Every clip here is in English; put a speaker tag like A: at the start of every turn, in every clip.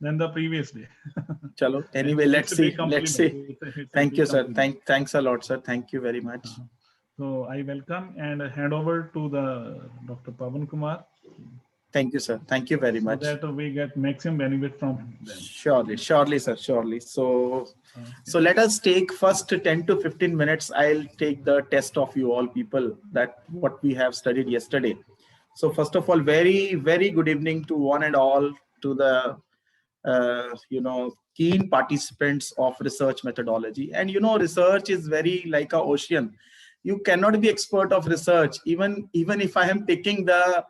A: than the previous day.
B: Chalo. Anyway, let's see. Let's see. Thank you, sir. Thanks a lot, sir. Thank you very much.
A: So I welcome and hand over to the Dr. Pavan Kumar.
B: Thank you, sir. Thank you very much.
A: So that we get maximum benefit from them.
B: Surely, surely, sir. Surely. So let us take first 10 to 15 minutes. I'll take the test of you all people that what we have studied yesterday. So first of all, very, very good evening to one and all, to the keen participants of research methodology. And research is very like a ocean. You cannot be expert of research. Even if I am taking the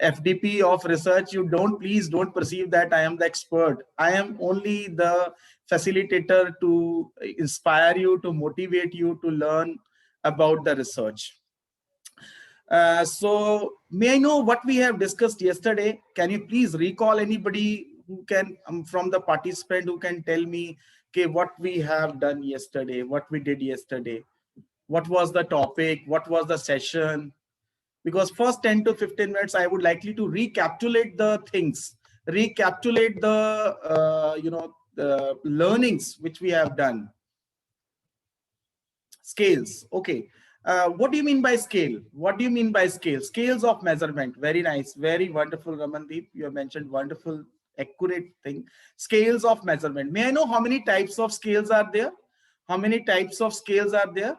B: FDP of research, please don't perceive that I am the expert. I am only the facilitator to inspire you, to motivate you to learn about the research. So may I know what we have discussed yesterday? Can you please recall anybody who can, from the participant, who can tell me, okay, what we have done yesterday, what we did yesterday, what was the topic, what was the session? Because first 10 to 15 minutes, I would likely to recapitulate the things, recapitulate the, the learnings which we have done. Scales. Okay. What do you mean by scale? What do you mean by scale? Scales of measurement. Very nice. Very wonderful, Ramandeep. You have mentioned wonderful, accurate thing. Scales of measurement. May I know how many types of scales are there? How many types of scales are there?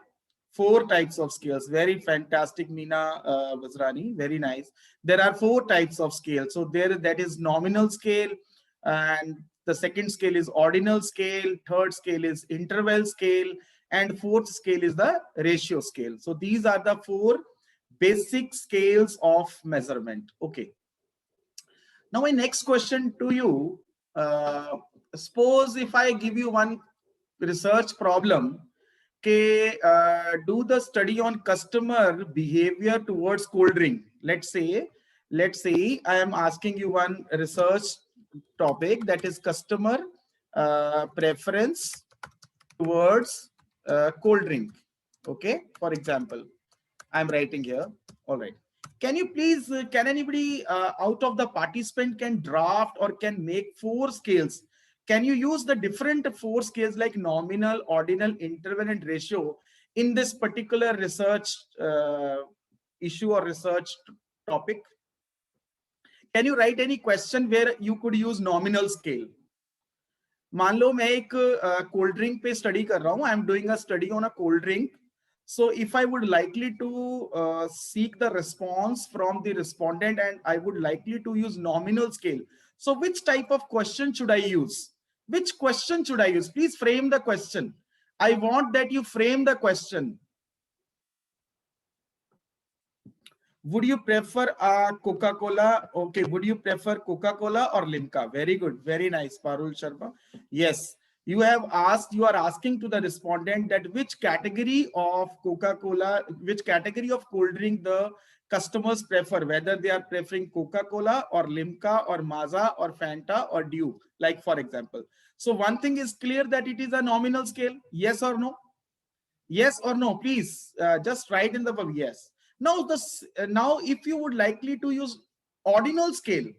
B: 4 types of scales. Very fantastic, Meena Vazrani. Very nice. There are 4 types of scale. So that is nominal scale, and the second scale is ordinal scale, third scale is interval scale, and fourth scale is the ratio scale. So these are the 4 basic scales of measurement. Okay. Now my next question to you, suppose if I give you one research problem, okay, do the study on customer behavior towards cold drink. Let's say I am asking you one research topic, that is customer preference towards cold drink. Okay, for example, I'm writing here. All right. Can you please, can anybody out of the participant can draft or can make 4 scales? Can you use the different 4 scales like nominal, ordinal, interval, and ratio in this particular research issue or research topic? Can you write any question where you could use nominal scale? मान लो मैं एक cold drink पे study कर रहा हूँ. I'm doing a study on a cold drink. So if I would likely to seek the response from the respondent and I would likely to use nominal scale. So which type of question should I use? Which question should I use? Please frame the question. I want that you frame the question. Would you prefer Coca-Cola? Okay. Would you prefer Coca-Cola or Limca? Very good. Very nice, Parul Sharma. Yes. You have asked, you are asking to the respondent that which category of Coca-Cola, which category of cold drink the customers prefer, whether they are preferring Coca-Cola or Limca or Maaza or Fanta or Dew, like for example. So one thing is clear that it is a nominal scale. Yes or no? Yes or no? Please just write in the verb yes. Now, now if you would likely to use ordinal scale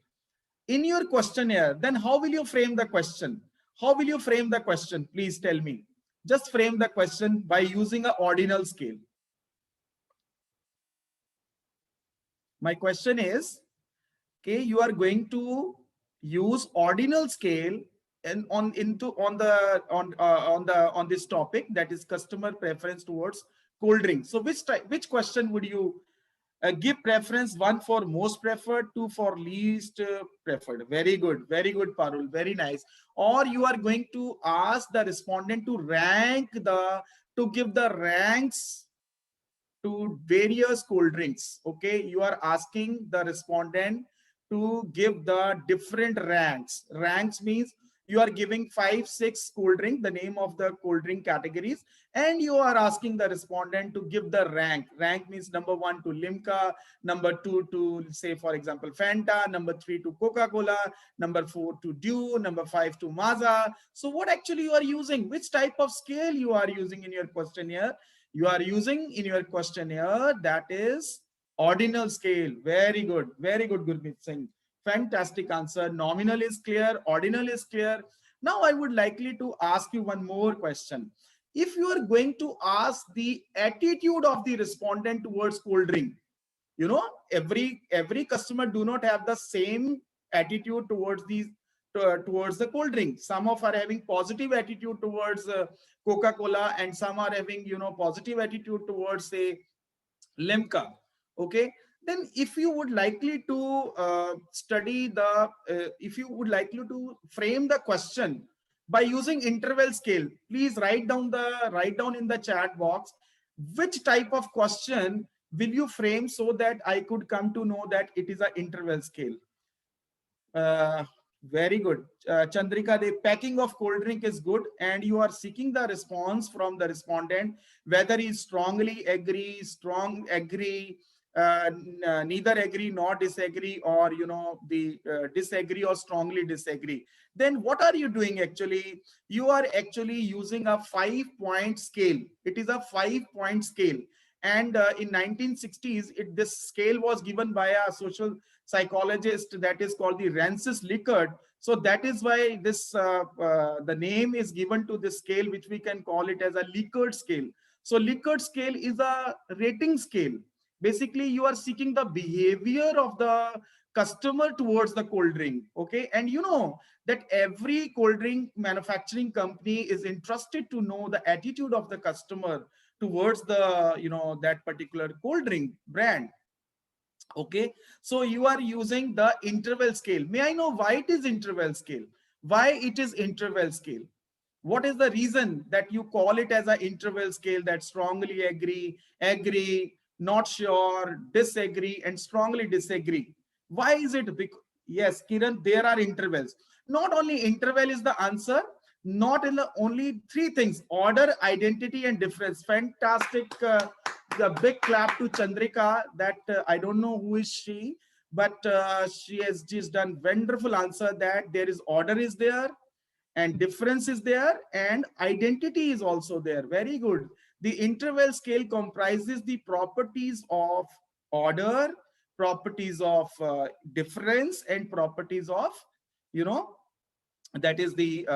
B: in your questionnaire, then how will you frame the question? How will you frame the question? Please tell me. Just frame the question by using an ordinal scale. My question is, okay, you are going to use ordinal scale and on this topic, that is customer preference towards cold drink. So which question would you give preference? 1 for most preferred, 2 for least preferred. Very good, Parul, very nice. Or you are going to ask the respondent to give the ranks to various cold drinks. Okay, you are asking the respondent to give the different ranks. Ranks means you are giving 5, 6 cold drink, the name of the cold drink categories, and you are asking the respondent to give the rank. Rank means number 1 to Limca, number 2 to, say for example, Fanta, number 3 to Coca-Cola, number 4 to Dew, number 5 to Maaza. So what actually you are using? Which type of scale you are using in your questionnaire? You are using in your questionnaire, that is ordinal scale. Very good, Gurmeet Singh. Fantastic answer. Nominal is clear, ordinal is clear. Now I would likely to ask you one more question. If you are going to ask the attitude of the respondent towards cold drink, you know, every customer do not have the same attitude towards these towards the cold drink. Some of are having positive attitude towards Coca-Cola, and some are having, you know, positive attitude towards, say, Limca. Okay, then if you would likely to study the if you would likely to frame the question by using interval scale, please write down in the chat box which type of question will you frame, so that I could come to know that it is an interval scale. uh, very good. Chandrika, the packing of cold drink is good, and you are seeking the response from the respondent, whether he strongly agree, strong agree, neither agree nor disagree, or, you know, the disagree or strongly disagree. Then what are you doing actually? You are actually using a 5-point scale. It is a 5-point scale. And in 1960s, this scale was given by a social psychologist that is called the Francis Likert. So that is why this the name is given to this scale, which we can call it as a Likert scale. So Likert scale is a rating scale. Basically, you are seeking the behavior of the customer towards the cold drink. Okay, and you know that every cold drink manufacturing company is interested to know the attitude of the customer towards the, you know, that particular cold drink brand. Okay, so you are using the interval scale. May I know why it is interval scale? Why it is interval scale? What is the reason that you call it as an interval scale, that strongly agree, agree, not sure, disagree, and strongly disagree? Why is it? Because, yes, Kiran, there are intervals. Not only interval is the answer, not in the only three things: order, identity, and difference. Fantastic. A big clap to Chandrika. That I don't know who is she, but she has just done wonderful answer, that there is order is there, and difference is there, and identity is also there. Very good. The interval scale comprises the properties of order, properties of difference, and properties of, you know, that is the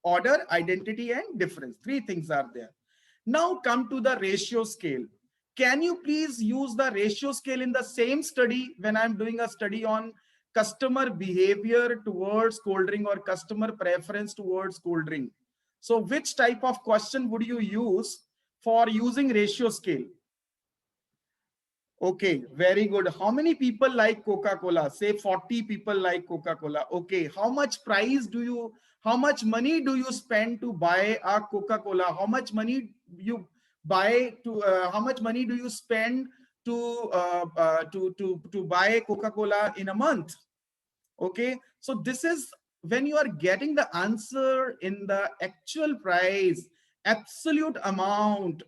B: order, identity, and difference. Three things are there. Now come to the ratio scale. Can you please use the ratio scale in the same study when I'm doing a study on customer behavior towards cold drink or customer preference towards cold drink? So which type of question would you use for using ratio scale? Okay, very good. How many people like Coca-Cola? Say 40 people like Coca-Cola. Okay, how much how much money do you spend to buy a Coca-Cola? How much money you how much money do you spend to buy Coca-Cola in a month? Okay, so this is when you are getting the answer in the actual price, absolute amount,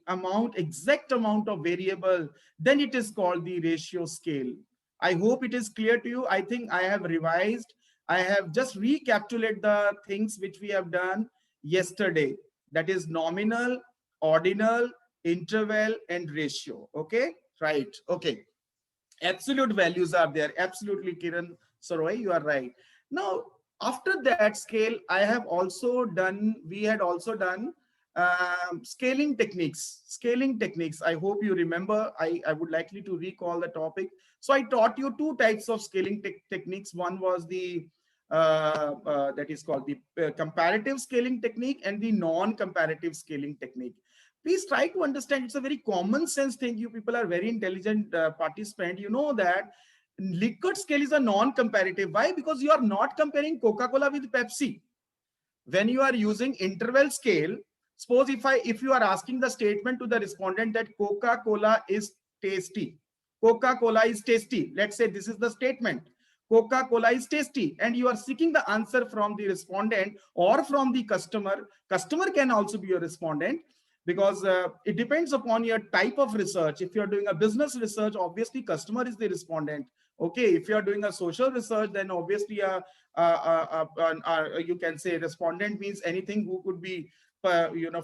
B: exact amount of variable, then it is called the ratio scale. I hope it is clear to you. I think I have revised, I have just recapitulated the things which we have done yesterday. That is nominal, ordinal, interval, and ratio. Okay, right. Okay, absolute values are there. Absolutely, Kiran Saroy, you are right. Now, after that scale, I have also done, we had also done scaling techniques. Scaling techniques. I hope you remember. I would likely to recall the topic. So I taught you two types of scaling techniques. One was the that is called the comparative scaling technique, and the non-comparative scaling technique. Please try to understand, it's a very common sense thing. You people are very intelligent participant. You know that Likert scale is a non-comparative. Why? Because you are not comparing Coca-Cola with Pepsi. When you are using interval scale, suppose if you are asking the statement to the respondent that Coca-Cola is tasty, Coca-Cola is tasty, let's say this is the statement, Coca-Cola is tasty, and you are seeking the answer from the respondent or from the customer. Customer can also be your respondent, because it depends upon your type of research. If you're doing a business research, obviously customer is the respondent. Okay, if you're doing a social research, then obviously you can say respondent means anything who could be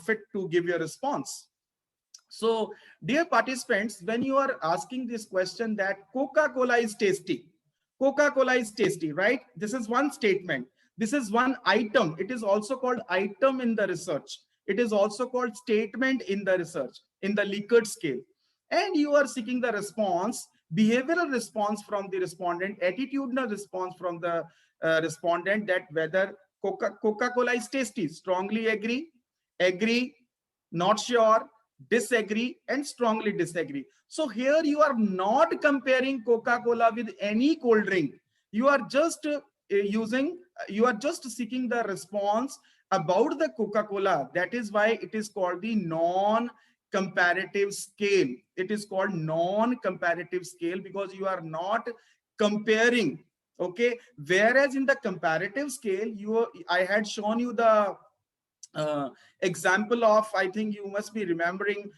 B: fit to give your response. So dear participants, when you are asking this question that Coca-Cola is tasty, Coca-Cola is tasty, right? This is one statement. This is one item. It is also called item in the research. It is also called statement in the research, in the Likert scale. And you are seeking the response, behavioral response from the respondent, attitudinal response from the respondent, that whether Coca-Cola is tasty. Strongly agree, agree, not sure, disagree, and strongly disagree. So here you are not comparing Coca-Cola with any cold drink. You are just you are just seeking the response about the Coca-Cola. That is why it is called the non-comparative scale. It is called non-comparative scale because you are not comparing. Okay, whereas in the comparative scale, I had shown you the example of, I think you must be remembering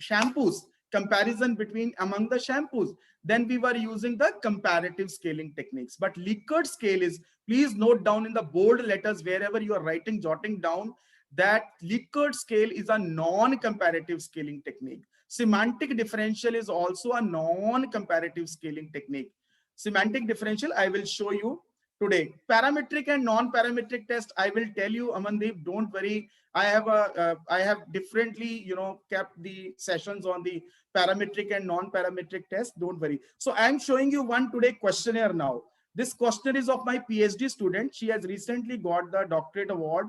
B: shampoos, comparison between among the shampoos. Then we were using the comparative scaling techniques. But Likert scale is, please note down in the bold letters wherever you are writing, jotting down, that Likert scale is a non-comparative scaling technique. Semantic differential is also a non-comparative scaling technique. Semantic differential I will show you today. Parametric and non-parametric test, I will tell you, Amandeep, don't worry. I have differently, kept the sessions on the parametric and non-parametric test. Don't worry. So I'm showing you one today questionnaire now. This questionnaire is of my PhD student. She has recently got the doctorate award,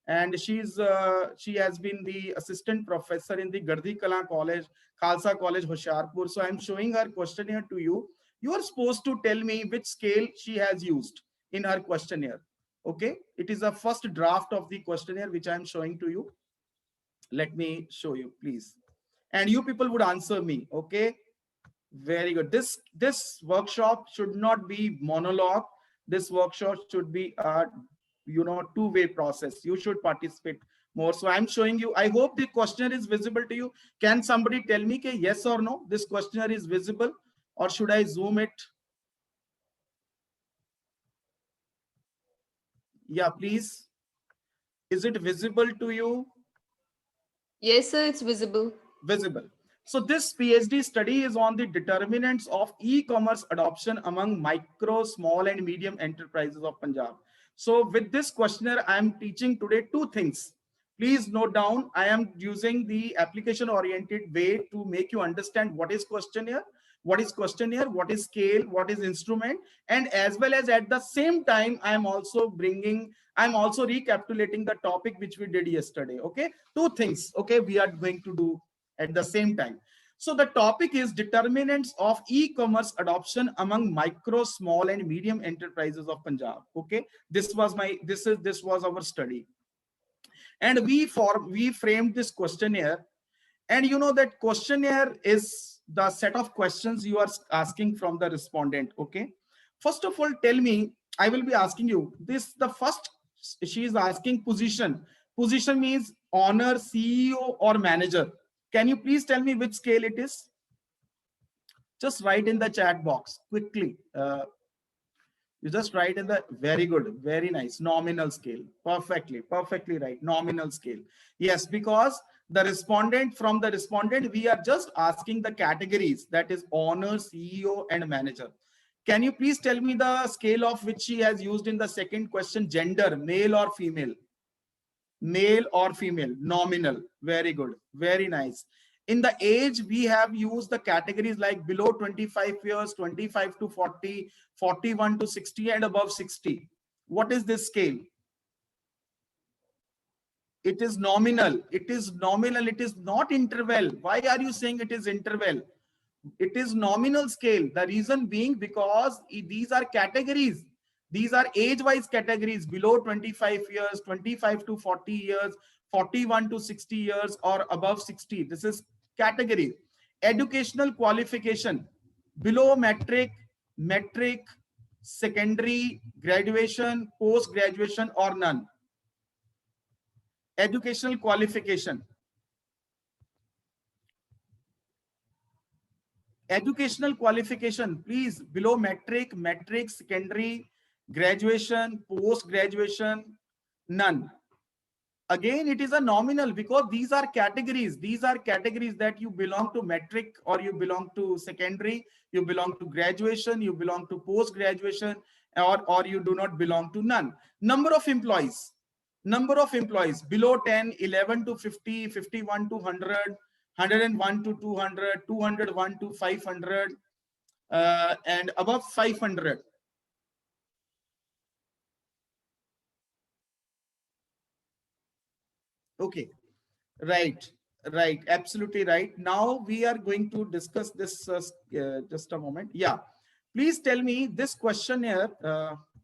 B: and she has been the assistant professor in the Gardi Kala College, Khalsa College, Hoshiarpur. So I'm showing her questionnaire to you. You are supposed to tell me which scale she has used in her questionnaire. Okay, it is a first draft of the questionnaire which I am showing to you. Let me show you, please. And you people would answer me. Okay, very good. This workshop should not be monologue. This workshop should be a two-way process. You should participate more. So I'm showing you. I hope the questionnaire is visible to you. Can somebody tell me that yes or no, this questionnaire is visible, or should I zoom it? Yeah, please. Is it visible to you?
C: Yes, sir, it's visible.
B: Visible. So this PhD study is on the determinants of e-commerce adoption among micro, small, and medium enterprises of Punjab. So with this questionnaire, I am teaching today two things. Please note down, I am using the application-oriented way to make you understand what is questionnaire, what is scale, what is instrument, and as well as at the same time, I'm also recapitulating the topic which we did yesterday. Okay, two things. Okay, we are going to do at the same time. So the topic is determinants of e-commerce adoption among micro, small, and medium enterprises of Punjab. Okay, this was our study, and we framed this questionnaire. And you know that questionnaire is the set of questions you are asking from the respondent. Okay, first of all, tell me, I will be asking you this. The first, she is asking position. Position means owner, CEO, or manager. Can you please tell me which scale it is? Just write in the chat box quickly. You just write in the, very good, very nice, nominal scale. Perfectly right, nominal scale. Yes, because from the respondent, we are just asking the categories, that is owner, CEO, and manager. Can you please tell me the scale of which she has used in the second question? Gender, male or female? Male or female? Nominal. Very good, very nice. In the age, we have used the categories like below 25 years, 25 to 40, 41 to 60, and above 60. What is this scale? It is nominal. It is nominal. It is not interval. Why are you saying it is interval? It is nominal scale. The reason being because these are categories. These are age-wise categories: below 25 years, 25 to 40 years, 41 to 60 years, or above 60. This is category. Educational qualification: below metric, metric, secondary, graduation, post-graduation, or none. Educational qualification. Educational qualification, please, below metric, metric, secondary, graduation, post-graduation, none. Again, it is a nominal because these are categories. These are categories that you belong to metric, or you belong to secondary, you belong to graduation, you belong to post graduation, or you do not belong to none. Number of employees. Number of employees below 10, 11 to 50, 51 to 100, 101 to 200, 201 to 500, and above 500. Okay, right, right, absolutely right. Now we are going to discuss this. Just a moment. Yeah, please tell me this question here.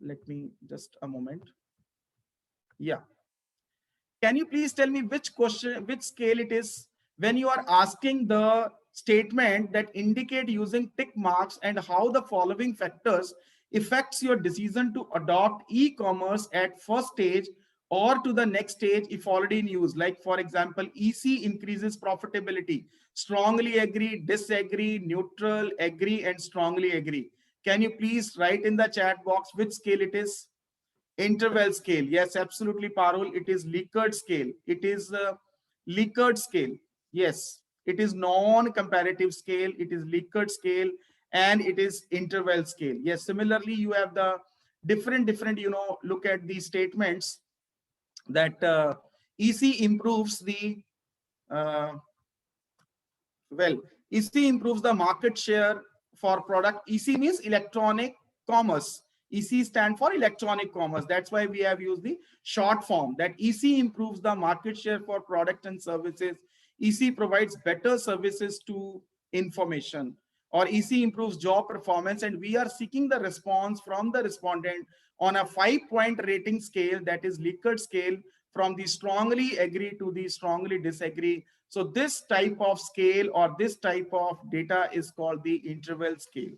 B: Let me just a moment. Yeah, can you please tell me which question, which scale it is when you are asking the statement that indicate using tick marks and how the following factors affects your decision to adopt e-commerce at first stage or to the next stage if already in use. Like for example, EC increases profitability. Strongly agree, disagree, neutral, agree, and strongly agree. Can you please write in the chat box which scale it is? Interval scale. Yes, absolutely, Parul. It is Likert scale. It is Likert scale. Yes, it is non-comparative scale. It is Likert scale, and it is interval scale. Yes, similarly, you have the different, look at these statements that EC improves the, uh, well, EC improves the market share for product. EC means electronic commerce. EC stand for electronic commerce. That's why we have used the short form, that EC improves the market share for product and services. EC provides better services to information, or EC improves job performance. And we are seeking the response from the respondent on a 5-point rating scale, that is Likert scale, from the strongly agree to the strongly disagree. So this type of scale or this type of data is called the interval scale.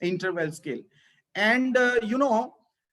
B: Interval scale. And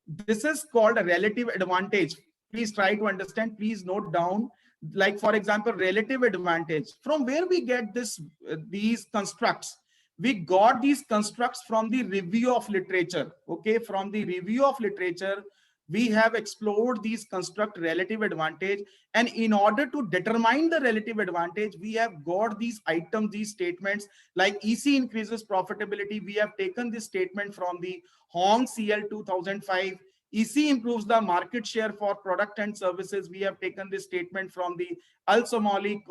B: this is called a relative advantage. Please try to understand. Please note down. Like for example, relative advantage. From where we get this, these constructs? We got these constructs from the review of literature. Okay, from the review of literature, we have explored these construct relative advantage, and in order to determine the relative advantage, we have got these items, these statements like EC increases profitability. We have taken this statement from the Hong CL 2005. EC improves the market share for product and services. We have taken this statement from the Al Somali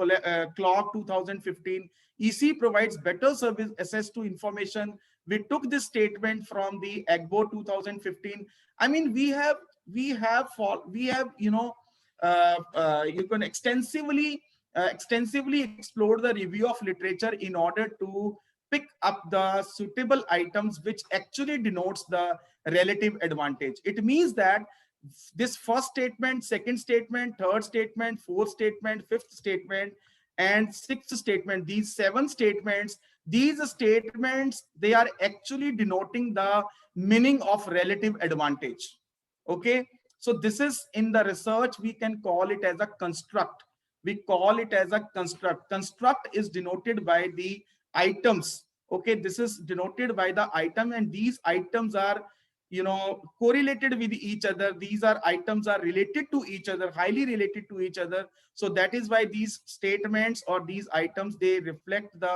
B: Clock 2015. EC provides better service access to information. We took this statement from the AGBO 2015. I mean, we have you can extensively explore the review of literature in order to pick up the suitable items which actually denotes the relative advantage. It means that this first statement, second statement, third statement, fourth statement, fifth statement, and sixth statement, these 7 statements, these statements, they are actually denoting the meaning of relative advantage. Okay, so this is in the research, we can call it as a construct. We call it as a construct. Construct is denoted by the items. Okay, this is denoted by the item, and these items are correlated with each other. These are items are related to each other, highly related to each other. So that is why these statements or these items, they reflect the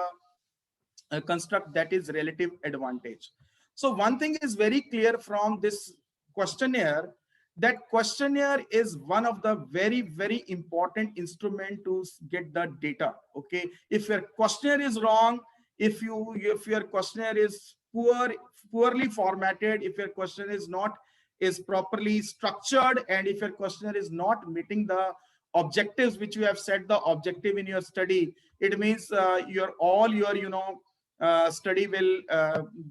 B: construct, that is relative advantage. So one thing is very clear from this questionnaire, that questionnaire is one of the very, very important instrument to get the data. Okay, if your questionnaire is wrong, if your questionnaire is poorly formatted, if your question is properly structured, and if your questionnaire is not meeting the objectives which you have set the objective in your study, it means your study will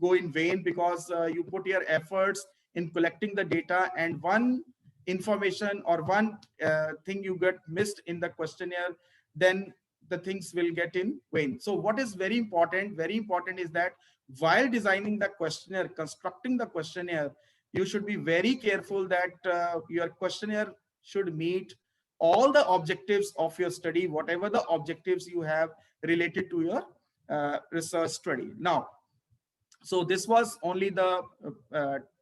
B: go in vain, because you put your efforts in collecting the data, and one information or one thing you get missed in the questionnaire, then the things will get in vain. So what is very important is that while designing the questionnaire, constructing the questionnaire, you should be very careful that your questionnaire should meet all the objectives of your study, whatever the objectives you have related to your research study. Now, so this was only the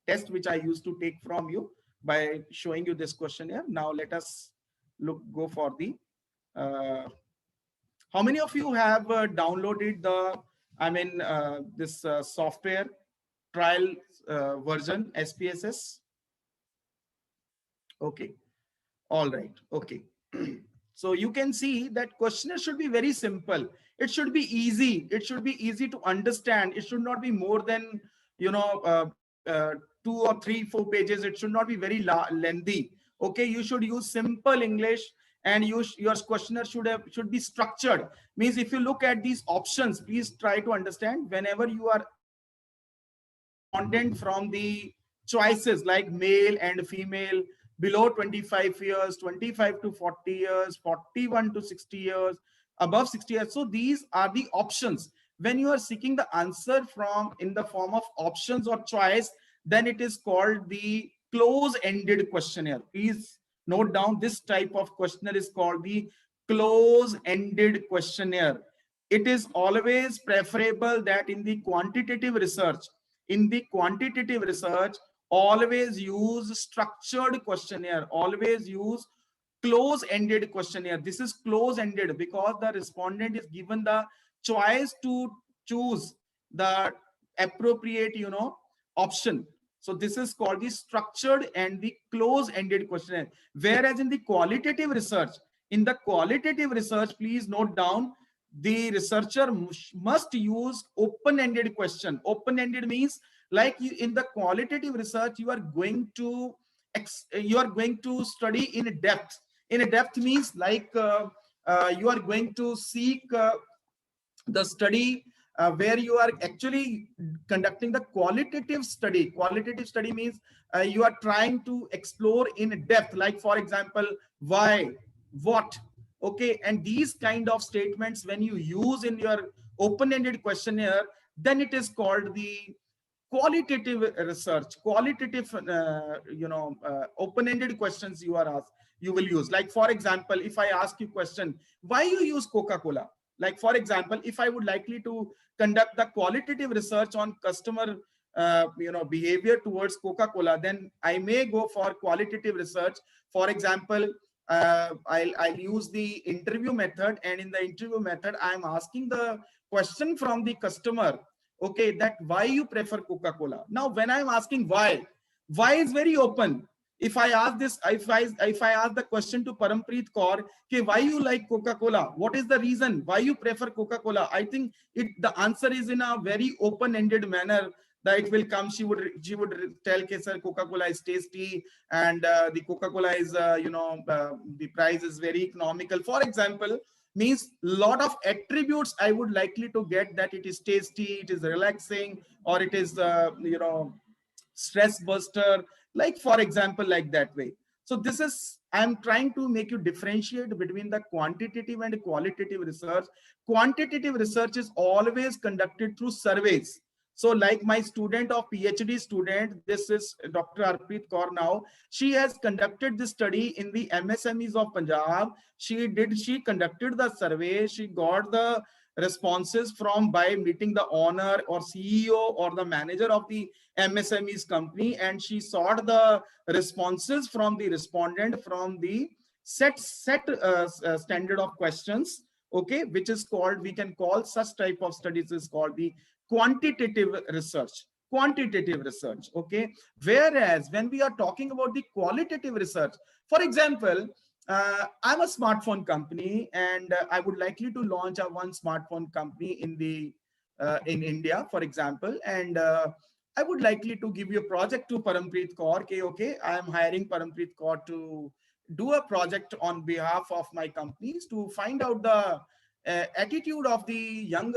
B: test which I used to take from you by showing you this questionnaire. Now let us go for the, how many of you have downloaded the, this software trial version, SPSS? Okay. All right. Okay. So you can see that questionnaire should be very simple. It should be easy. It should be easy to understand. It should not be more than, 2 or 3, 4 pages. It should not be very lengthy. Okay. You should use simple English, and your questionnaire should be structured. Means if you look at these options, please try to understand whenever you are content from the choices like male and female, below 25 years, 25 to 40 years, 41 to 60 years, above 60 years. So these are the options. When you are seeking the answer from in the form of options or choice, then it is called the close-ended questionnaire. Please note down, this type of questionnaire is called the close-ended questionnaire. It is always preferable that in the quantitative research, always use structured questionnaire, always use close-ended questionnaire. This is close-ended because the respondent is given the choice to choose the appropriate, option. So this is called the structured and the close-ended questionnaire. Whereas in the qualitative research, please note down, the researcher must use open-ended question. Open-ended means, like in the qualitative research, you are going to study in depth. In depth means like you are going to seek the study where you are actually conducting the qualitative study. Qualitative study means you are trying to explore in depth, like for example, why, what. Okay, and these kind of statements when you use in your open-ended questionnaire, then it is called the qualitative research. Qualitative open-ended questions you will use. Like for example, if I ask you question, why you use Coca-Cola? Like for example, if I would likely to conduct the qualitative research on customer behavior towards Coca-Cola, then I may go for qualitative research. For example, I'll use the interview method, and in the interview method I'm asking the question from the customer, okay, that why you prefer Coca-Cola. Now when I'm asking why is very open. If I ask this, if I ask the question to Parampreet Kaur, okay, why you like Coca-Cola, what is the reason why you prefer Coca-Cola, I think the answer is in a very open-ended manner that it will come. She would tell, okay, sir, Coca-Cola is tasty, and the Coca-Cola is the price is very economical, for example. Means lot of attributes I would likely to get, that it is tasty, it is relaxing, or it is stress buster, like for example, like that way. So this is, I'm trying to make you differentiate between the quantitative and qualitative research. Quantitative research is always conducted through surveys. So like my student of PhD student, this is Dr. Harpreet Kaur now, she has conducted this study in the MSMEs of Punjab. She conducted the survey. She got the responses from by meeting the owner or CEO or the manager of the MSMEs company, and she sought the responses from the respondent from the set standard of questions, okay, which is called, we can call such type of studies is called the quantitative research. Okay. Whereas when we are talking about the qualitative research, for example, I'm a smartphone company, and I would likely to launch one smartphone company in India, for example, and I would likely to give you a project to Parampreet Kaur. Okay, I am hiring Parampreet Kaur to do a project on behalf of my companies to find out the attitude of the young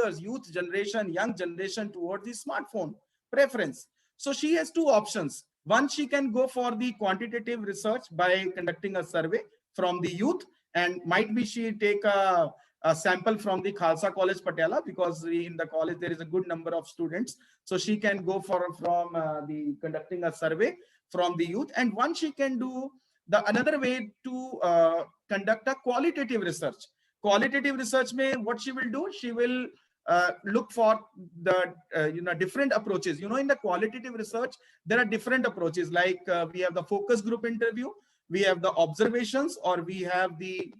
B: generation towards the smartphone preference. So she has two options. One, she can go for the quantitative research by conducting a survey from the youth, and might be she take a sample from the Khalsa College Patiala, because in the college there is a good number of students. So she can go from the conducting a survey from the youth. And one, she can do the another way to conduct a qualitative research. Qualitative research may, what she will do, she will look for the different approaches. In the qualitative research there are different approaches, like we have the focus group interview, we have the observations, or we have the,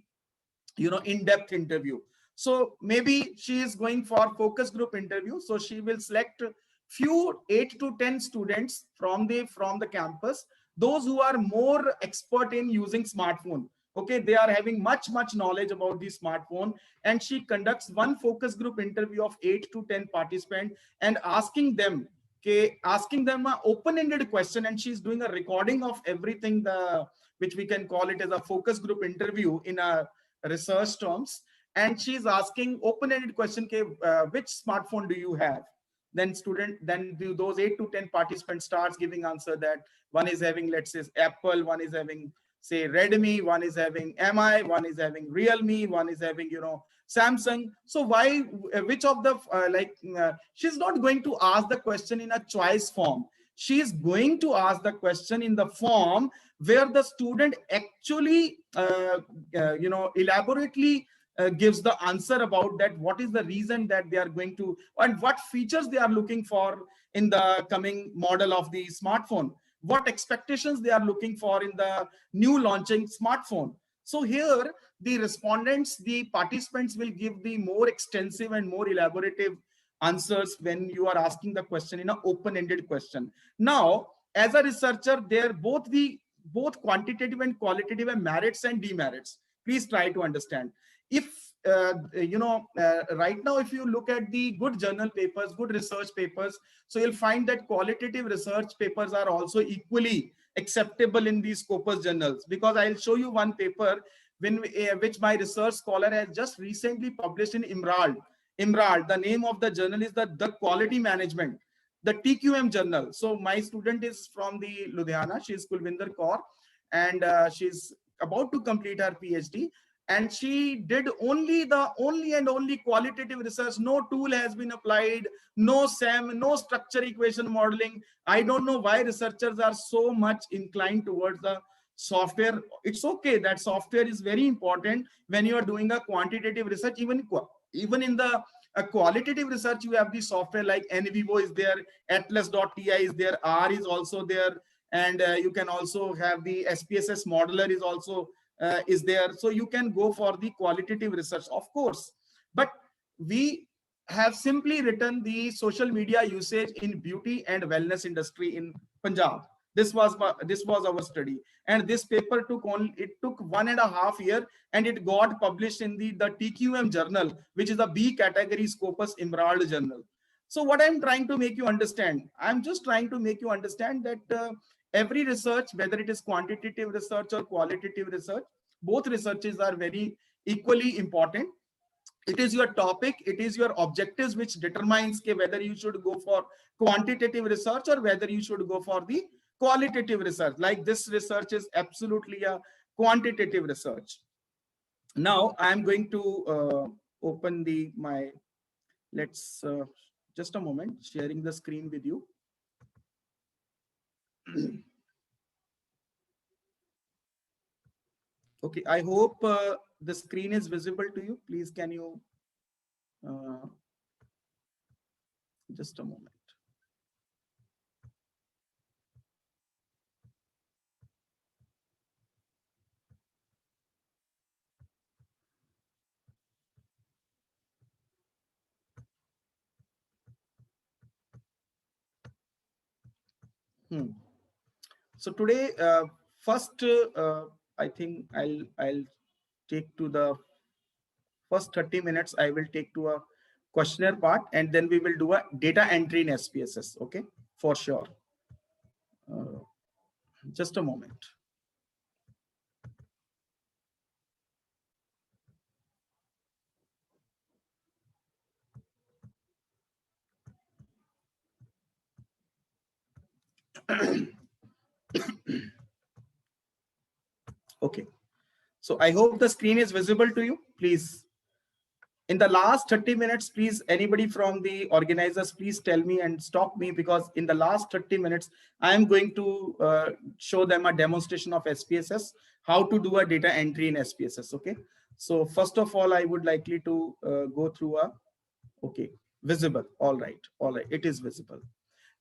B: you know, in-depth interview. So maybe she is going for focus group interview. So she will select few 8 to 10 students from the campus, those who are more expert in using smartphone. Okay, they are having much knowledge about the smartphone, and she conducts one focus group interview of 8 to 10 participants and asking them an open-ended question, and she's doing a recording of everything, which we can call it as a focus group interview in a research terms. And she's asking open-ended question, which smartphone do you have? Then those 8 to 10 participants starts giving answer that one is having, let's say, Apple, one is having, say, Redmi, one is having MI, one is having Realme, one is having, you know, Samsung. So why, which of the she's not going to ask the question in a choice form. She is going to ask the question in the form where the student actually you know, elaborately gives the answer about that, what is the reason that they are going to, and what features they are looking for in the coming model of the smartphone, what expectations they are looking for in the new launching smartphone. So here the respondents, the participants will give the more extensive and more elaborative answers when you are asking the question in an open-ended question. Now, as a researcher, there both quantitative and qualitative and merits and demerits. Please try to understand. If you know, right now, if you look at the good journal papers, good research papers, so you'll find that qualitative research papers are also equally acceptable in these Scopus journals. Because I'll show you one paper which my research scholar has just recently published in Emerald. The name of the journal is the Quality Management, the TQM journal. So my student is from the Ludhiana. She is Kulvinder Kaur, and she's about to complete her PhD. And she did only qualitative research. No tool has been applied, no SEM, no structure equation modeling. I don't know why researchers are so much inclined towards the software. It's okay, that software is very important when you are doing a quantitative research. Even in the qualitative research, you have the software like NVivo is there, Atlas.ti is there, R is also there, and you can also have the SPSS modeler is also is there. So you can go for the qualitative research, of course. But we have simply written the social media usage in beauty and wellness industry in Punjab. This was our study, and this paper took 1.5 years, and it got published in the TQM journal, which is a B category Scopus Emerald journal. So what I'm trying to make you understand, I'm just trying to make you understand that every research, whether it is quantitative research or qualitative research, both researches are very equally important. It is your topic, it is your objectives which determines whether you should go for quantitative research or whether you should go for the qualitative research. Like this research is absolutely a quantitative research. Now I'm going to open let's just a moment, sharing the screen with you. Okay, I hope the screen is visible to you. Please, can you just a moment. So today, first, I think I'll take to the first 30 minutes. I will take to a questionnaire part, and then we will do a data entry in SPSS. Okay, for sure. Just a moment. Okay, so I hope the screen is visible to you. Please, in the last 30 minutes, please, anybody from the organizers, please tell me and stop me, because in the last 30 minutes, I am going to show them a demonstration of SPSS, how to do a data entry in SPSS. Okay, so first of all, I would likely to go through okay, visible. All right, it is visible.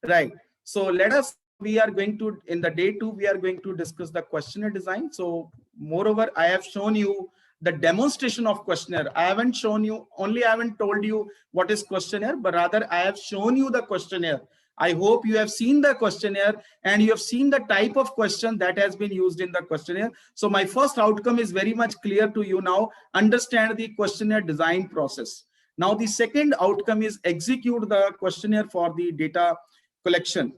B: Right. So let us we are going to, in the day 2, we are going to discuss the questionnaire design. So moreover, I have shown you the demonstration of questionnaire. I haven't shown you, only I haven't told you what is questionnaire, but rather I have shown you the questionnaire. I hope you have seen the questionnaire and you have seen the type of question that has been used in the questionnaire. So my first outcome is very much clear to you now. Understand the questionnaire design process. Now the second outcome is execute the questionnaire for the data collection.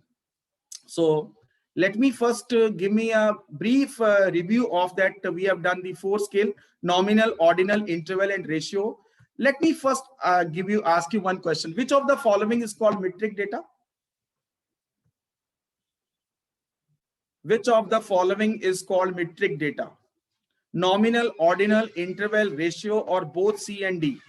B: So let me first give me a brief review of that. We have done the 4 scale: nominal, ordinal, interval, and ratio. Let me first ask you one question. Which of the following is called metric data? Which of the following is called metric data? Nominal, ordinal, interval, ratio, or both C and D?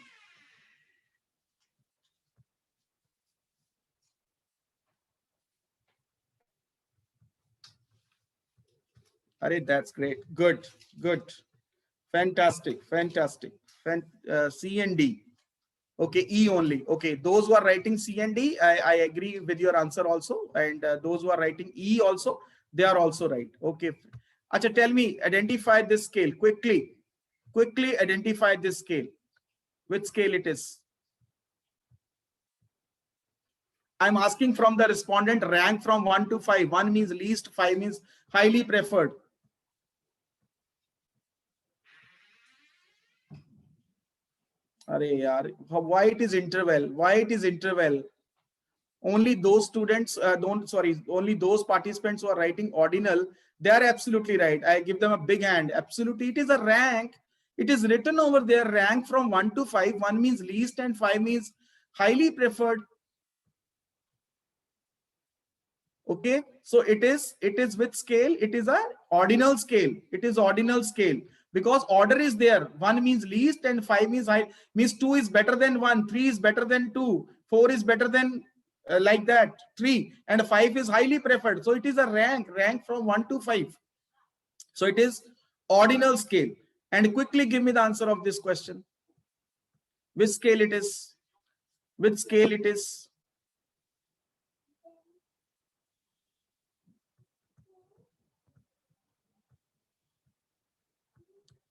B: Arey, that's great. Good, good. Fantastic, fantastic. C and D. Okay, E only. Okay, those who are writing C and D, I agree with your answer also. And those who are writing E also, they are also right. Okay. Acha, tell me, identify this scale quickly. Quickly identify this scale. Which scale it is? I'm asking from the respondent, rank from 1 to 5. 1 means least, 5 means highly preferred. Why it is interval? Why it is interval? Only those students only those participants who are writing ordinal, they are absolutely right. I give them a big hand. Absolutely, it is a rank. It is written over there, rank from 1 to 5. 1 means least and 5 means highly preferred. Okay, so it is with scale. It is a ordinal scale. It is ordinal scale because order is there. 1 means least and 5 means high, means 2 is better than 1, 3 is better than 2, 4 is better than like that 3, and 5 is highly preferred. So it is a rank from 1 to 5. So it is ordinal scale. And quickly give me the answer of this question. Which scale it is? Which scale it is?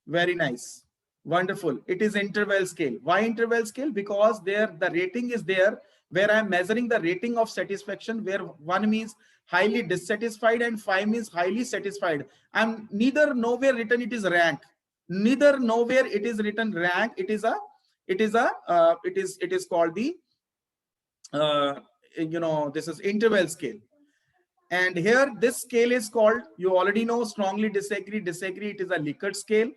B: Very nice. Wonderful. It is interval scale. Why interval scale? Because there the rating is there where I'm measuring the rating of satisfaction, where 1 means highly dissatisfied and 5 means highly satisfied. I'm neither nowhere written it is rank. Neither nowhere it is written rank. It is called the this is interval scale. And here this scale is called, you already know, strongly disagree, disagree. It is a Likert scale.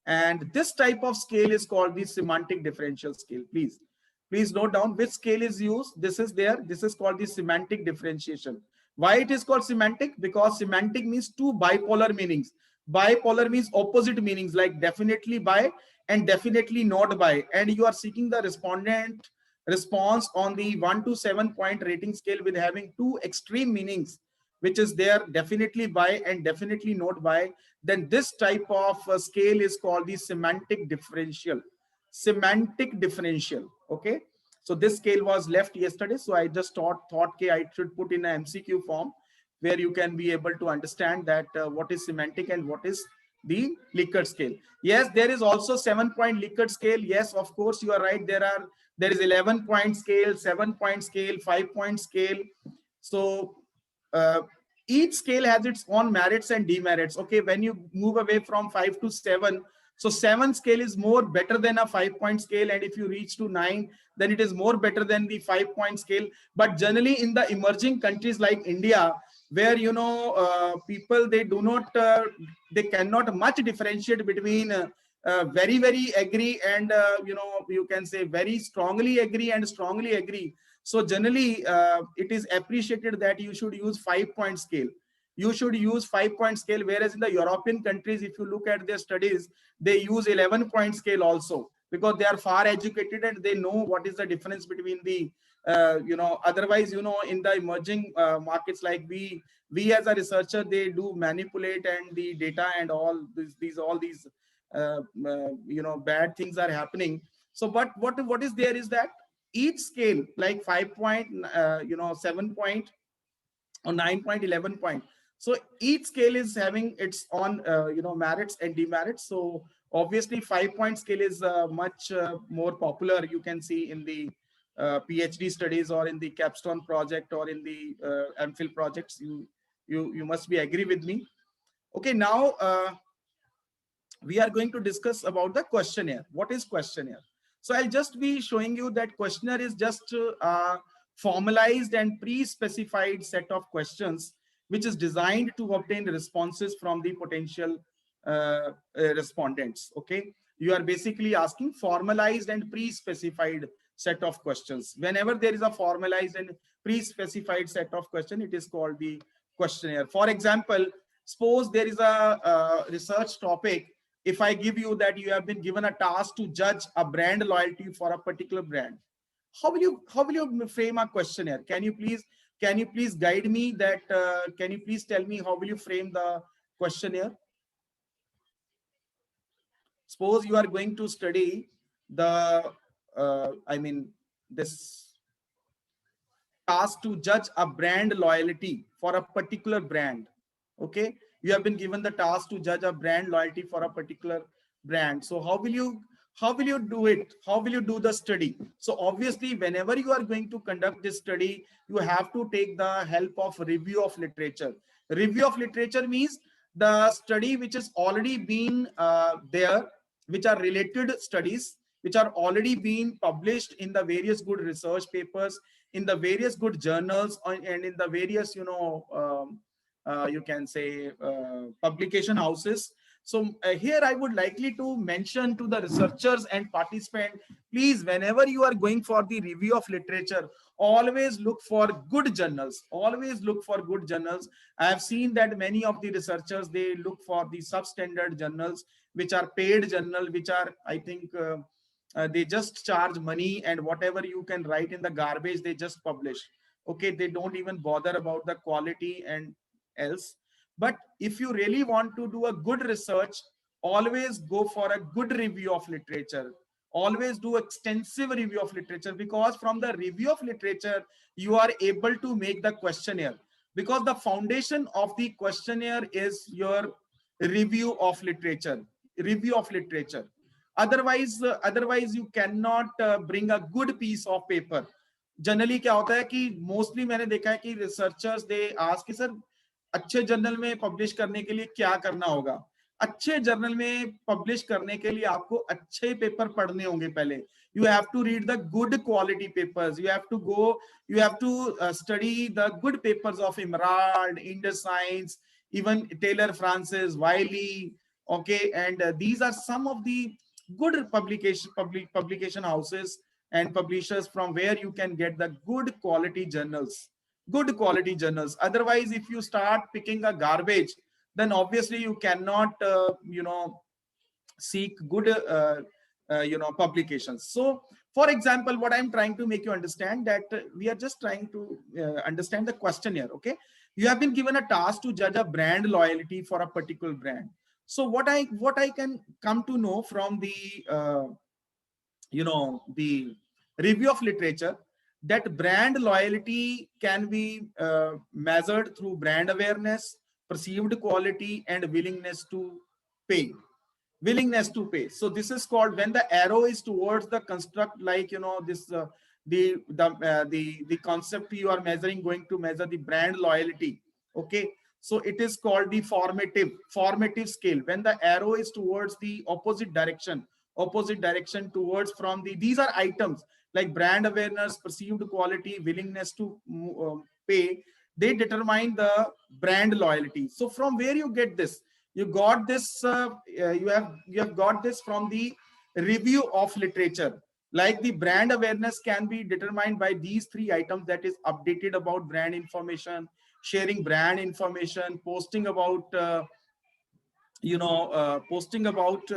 B: And this type of scale is called the semantic differential scale. Please note down which scale is used. This is there. This is called the semantic differentiation. Why it is called semantic? Because semantic means 2 bipolar meanings. Bipolar means opposite meanings, like definitely by and definitely not by. And you are seeking the respondent response on the 1 to 7 point rating scale with having 2 extreme meanings, which is there, definitely by and definitely not by. Then this type of scale is called the semantic differential. Semantic differential. Okay, so this scale was left yesterday, so I just thought I should put in an MCQ form where you can be able to understand that what is semantic and what is the Likert scale. Yes, there is also 7-point Likert scale. Yes, of course, you are right. There is 11-point scale, 7-point scale, 5-point scale. So each scale has its own merits and demerits. Okay, when you move away from 5 to 7, so 7 scale is more better than a 5-point scale, and if you reach to 9, then it is more better than the 5-point scale. But generally in the emerging countries like India, where people, they do not they cannot much differentiate between very agree and you can say very strongly agree and strongly agree. So generally it is appreciated that you should use 5-point scale. You should use 5-point scale, whereas in the European countries, if you look at their studies, they use 11-point scale also, because they are far educated and they know what is the difference between the otherwise in the emerging markets, like we as a researcher, they do manipulate and the data and all these bad things are happening. So but what is there is that each scale, like 5-point 7-point, or 9.11 point. So each scale is having its own merits and demerits. So obviously 5-point scale is much more popular, you can see in the PhD studies or in the capstone project or in the MPhil projects. You must be agree with me. Okay, now we are going to discuss about the questionnaire. What is questionnaire? So I'll just be showing you that questionnaire is just a formalized and pre-specified set of questions which is designed to obtain responses from the potential respondents. Okay, you are basically asking formalized and pre-specified set of questions. Whenever there is a formalized and pre-specified set of question, it is called the questionnaire. For example, suppose there is a research topic. If I give you that you have been given a task to judge a brand loyalty for a particular brand, how will you frame a questionnaire? Can you please guide me that? Can you please tell me how will you frame the questionnaire? Suppose you are going to study the this task to judge a brand loyalty for a particular brand. Okay, you have been given the task to judge a brand loyalty for a particular brand. So how will you do it? How will you do the study? So obviously whenever you are going to conduct this study, you have to take the help of review of literature. Review of literature means the study which is already been there, which are related studies which are already being published in the various good research papers, in the various good journals, and in the various you can say publication houses. So here I would likely to mention to the researchers and participants, please, whenever you are going for the review of literature, always look for good journals. Always look for good journals. I have seen that many of the researchers, they look for the substandard journals, which are paid journal, which are, I think, they just charge money, and whatever you can write in the garbage, they just publish. Okay, they don't even bother about the quality and else. But if you really want to do a good research, always go for a good review of literature. Always do extensive review of literature, because from the review of literature, you are able to make the questionnaire. Because the foundation of the questionnaire is your review of literature. Review of literature. Otherwise you cannot bring a good piece of paper. Generally क्या होता है कि mostly मैंने देखा है कि researchers they ask कि sir अच्छे जर्नल में पब्लिश करने के लिए क्या करना होगा. अच्छे जर्नल में पब्लिश करने के लिए आपको अच्छे पेपर पढ़ने होंगे पहले. You have to read the good quality papers. You have to study the good papers of Emerald, Indus Science, even Taylor Francis, Wiley. Okay, and these are some of the good publication houses and publishers from where you can get the good quality journals. Good quality journals. Otherwise, if you start picking a garbage, then obviously you cannot seek good publications. So for example, what I'm trying to make you understand, that we are just trying to understand the questionnaire. Okay, you have been given a task to judge a brand loyalty for a particular brand. So what I can come to know from the the review of literature, that brand loyalty can be measured through brand awareness, perceived quality, and willingness to pay. Willingness to pay. So this is called, when the arrow is towards the construct, like this the concept you are measuring, going to measure the brand loyalty. Okay, so it is called the formative scale. When the arrow is towards the opposite direction towards from these are items like brand awareness, perceived quality, willingness to pay. They determine the brand loyalty. So from where you get this? You got this. You have got this from the review of literature. Like the brand awareness can be determined by these three items, that is updated about brand information, sharing brand information, posting about posting about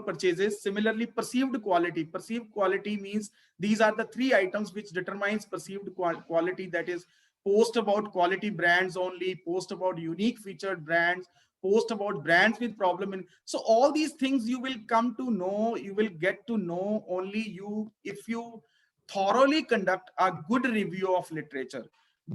B: purchases. Similarly, perceived quality means these are the three items which determines perceived quality, that is post about quality brands only, post about unique featured brands, post about brands with problem in. So all these things you will come to know, you will get to know only if you thoroughly conduct a good review of literature,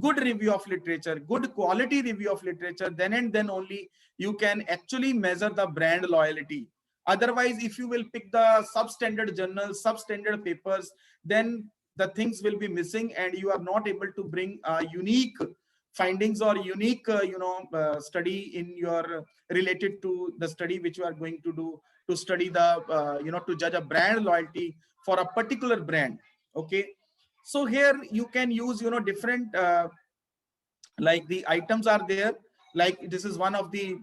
B: good quality review of literature, then and then only you can actually measure the brand loyalty. Otherwise, if you will pick the substandard journals, substandard papers, then the things will be missing and you are not able to bring unique findings or unique study in your related to the study which you are going to do to study the to judge a brand loyalty for a particular brand. Okay, so here you can use different like the items are there. Like this is one of the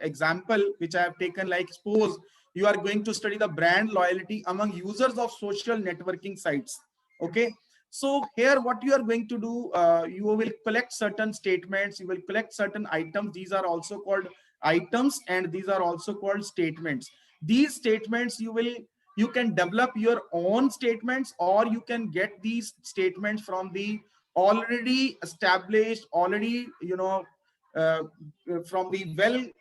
B: example which I have taken. Like suppose you are going to study the brand loyalty among users of social networking sites. Okay, so here what you are going to do, you will collect certain statements, you will collect certain items. These are also called items and these are also called statements. These statements you can develop your own statements, or you can get these statements from the already established, already uh, from the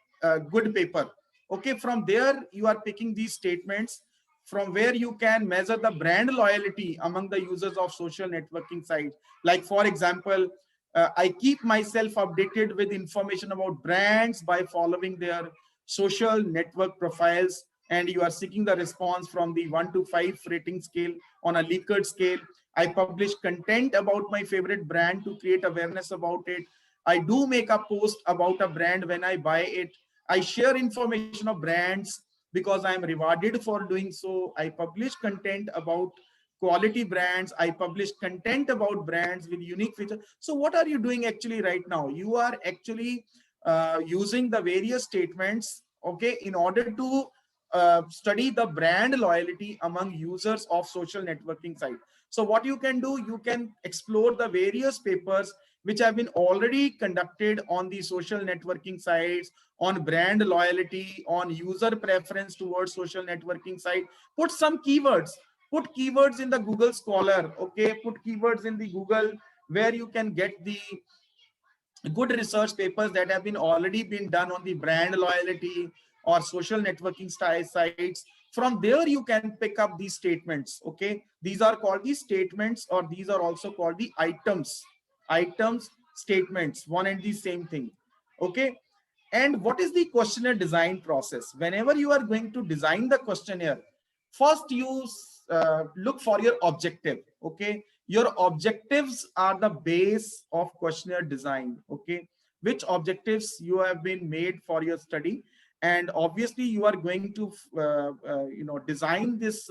B: good paper. Okay, from there you are picking these statements from where you can measure the brand loyalty among the users of social networking sites. Like for example, I keep myself updated with information about brands by following their social network profiles, and you are seeking the response from the 1 to 5 rating scale on a Likert scale. I publish content about my favorite brand to create awareness about it. I do make a post about a brand when I buy it. I share information of brands because I am rewarded for doing so. I publish content about quality brands. I publish content about brands with unique features. So what are you doing actually right now? You are actually using the various statements, okay, in order to study the brand loyalty among users of social networking site. So what you can do, you can explore the various papers which have been already conducted on the social networking sites, on brand loyalty, on user preference towards social networking site. Put some keywords, put keywords in the Google Scholar, okay, put keywords in the Google where you can get the good research papers that have been already been done on the brand loyalty or social networking style sites. From there you can pick up these statements. Okay, these are called the statements, or these are also called the items, statements, one and the same thing. Okay, and what is the questionnaire design process? Whenever you are going to design the questionnaire, first you look for your objective. Okay, your objectives are the base of questionnaire design. Okay, which objectives you have been made for your study, and obviously you are going to design this,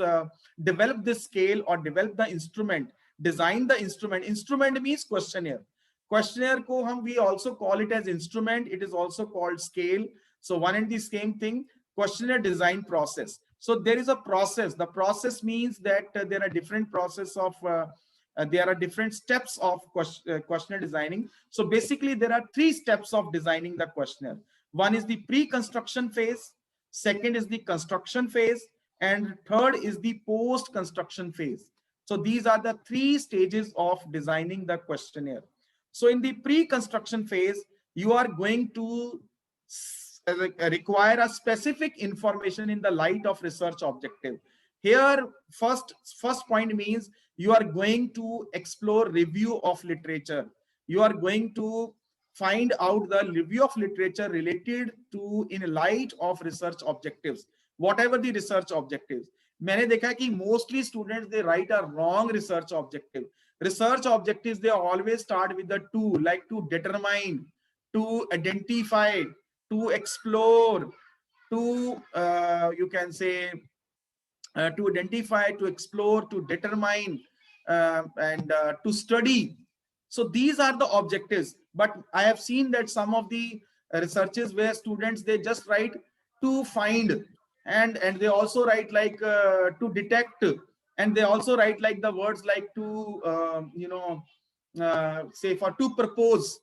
B: develop this scale or develop the instrument, design the instrument. Instrument means questionnaire. Questionnaire ko we also call it as instrument. It is also called scale. So one and the same thing. Questionnaire design process. So there is a process. The process means that there are different process of there are different steps of questionnaire designing. So basically there are 3 steps of designing the questionnaire. One is the pre-construction phase, second is the construction phase, and third is the post-construction phase. So these are the 3 stages of designing the questionnaire. So in the pre-construction phase, you are going to require a specific information in the light of research objective. Here, first point means you are going to explore review of literature. You are going to find out the review of literature related to in light of research objectives, whatever the research objectives. मैंने देखा कि mostly students they write a wrong research objective. Research objectives they always start with the to, like to determine, to identify, to explore, to you can say to identify, to explore, to determine, and to study. So these are the objectives. But I have seen that some of the researches where students they just write to find, and they also write like to detect, and they also write like the words like to say for to propose.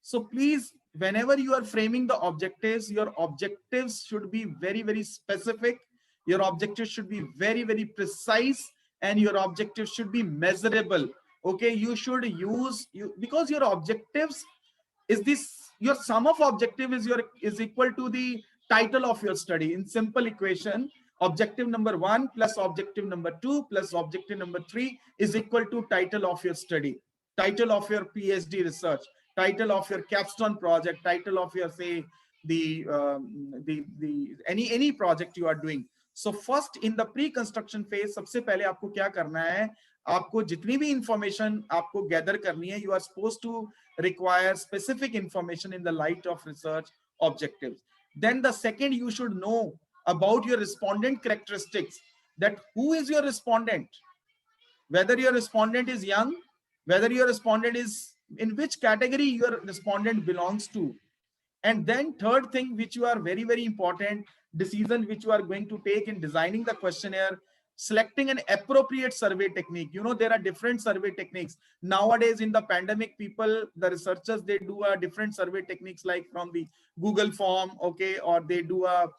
B: So please, whenever you are framing the objectives, your objectives should be very, very specific. Your objectives should be very, very precise, and your objectives should be measurable. Okay, you should use because your objectives is this, your sum of objective is equal to the title of your study. In simple equation, Objective number 1 plus objective number 2 plus objective number 3 is equal to title of your study, title of your PhD research, title of your capstone project, title of your, say, the any project you are doing. So first in the pre-construction phase, सबसे पहले आपको क्या करना है, आपको जितनी भी information आपको गैदर करनी है, you are supposed to require specific information in the light of research objectives. Then the second, you should know about your respondent characteristics, that who is your respondent, whether your respondent is young, whether your respondent is, in which category your respondent belongs to. And then third thing, which you are very, very important decision which you are going to take in designing the questionnaire, selecting an appropriate survey technique. You know, there are different survey techniques nowadays. In the pandemic, people, the researchers, they do a different survey techniques, like from the Google form, okay, or they do a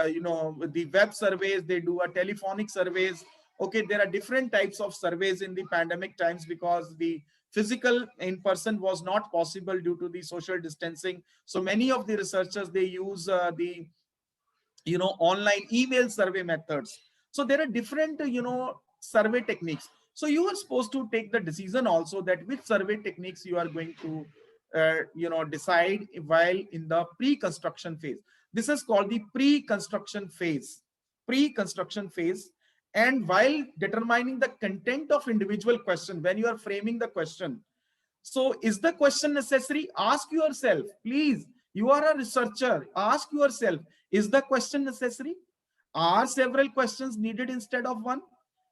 B: you know, the web surveys, they do a telephonic surveys. Okay, there are different types of surveys in the pandemic times, because the physical in person was not possible due to the social distancing. So many of the researchers, they use the, you know, online email survey methods. So there are different, you know, survey techniques. So you are supposed to take the decision also that which survey techniques you are going to you know, decide while in the pre-construction phase. This is called the pre-construction phase. Pre-construction phase. And while determining the content of individual question, when you are framing the question, so is the question necessary? Ask yourself, please. You are a researcher. Ask yourself, is the question necessary? Are several questions needed instead of one?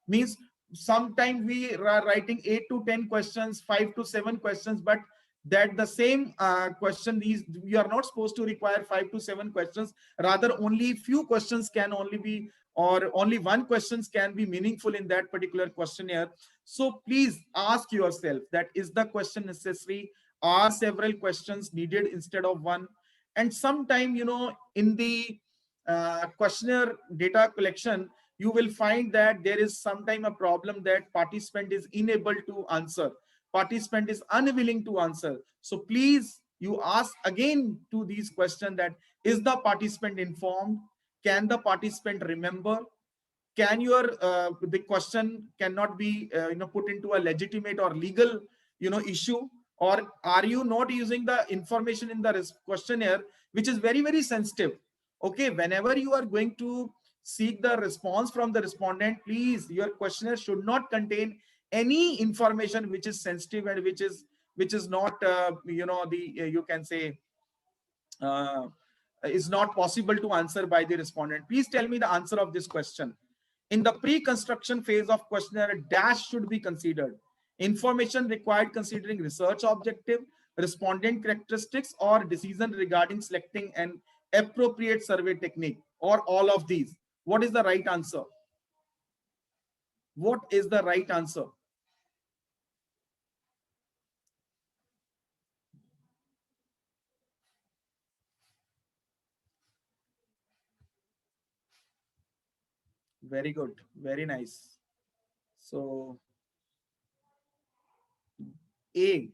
B: Means sometimes we are writing 8 to 10 questions, 5 to 7 questions, but that the same question, these, we are not supposed to require 5 to 7 questions. Rather, only few questions can only be, or only one questions can be meaningful in that particular questionnaire. So please ask yourself that is the question necessary? Are several questions needed instead of one? And sometime, you know, in the questionnaire data collection, you will find that there is sometime a problem that participant is unable to answer. Participant is unwilling to answer. So please, you ask again to these questions that is the participant informed? Can the participant remember? Can your the question cannot be you know, put into a legitimate or legal, you know, issue? Or are you not using the information in the questionnaire which is very, very sensitive? Okay, whenever you are going to seek the response from the respondent, please, your questionnaire should not contain any information which is sensitive and which is not you know, the you can say is not possible to answer by the respondent. Please tell me the answer of this question. In the pre-construction phase of questionnaire, dash should be considered. Information required considering research objective, respondent characteristics, or decision regarding selecting an appropriate survey technique, or all of these. What is the right answer? What is the right answer? Very good. Very nice. So A,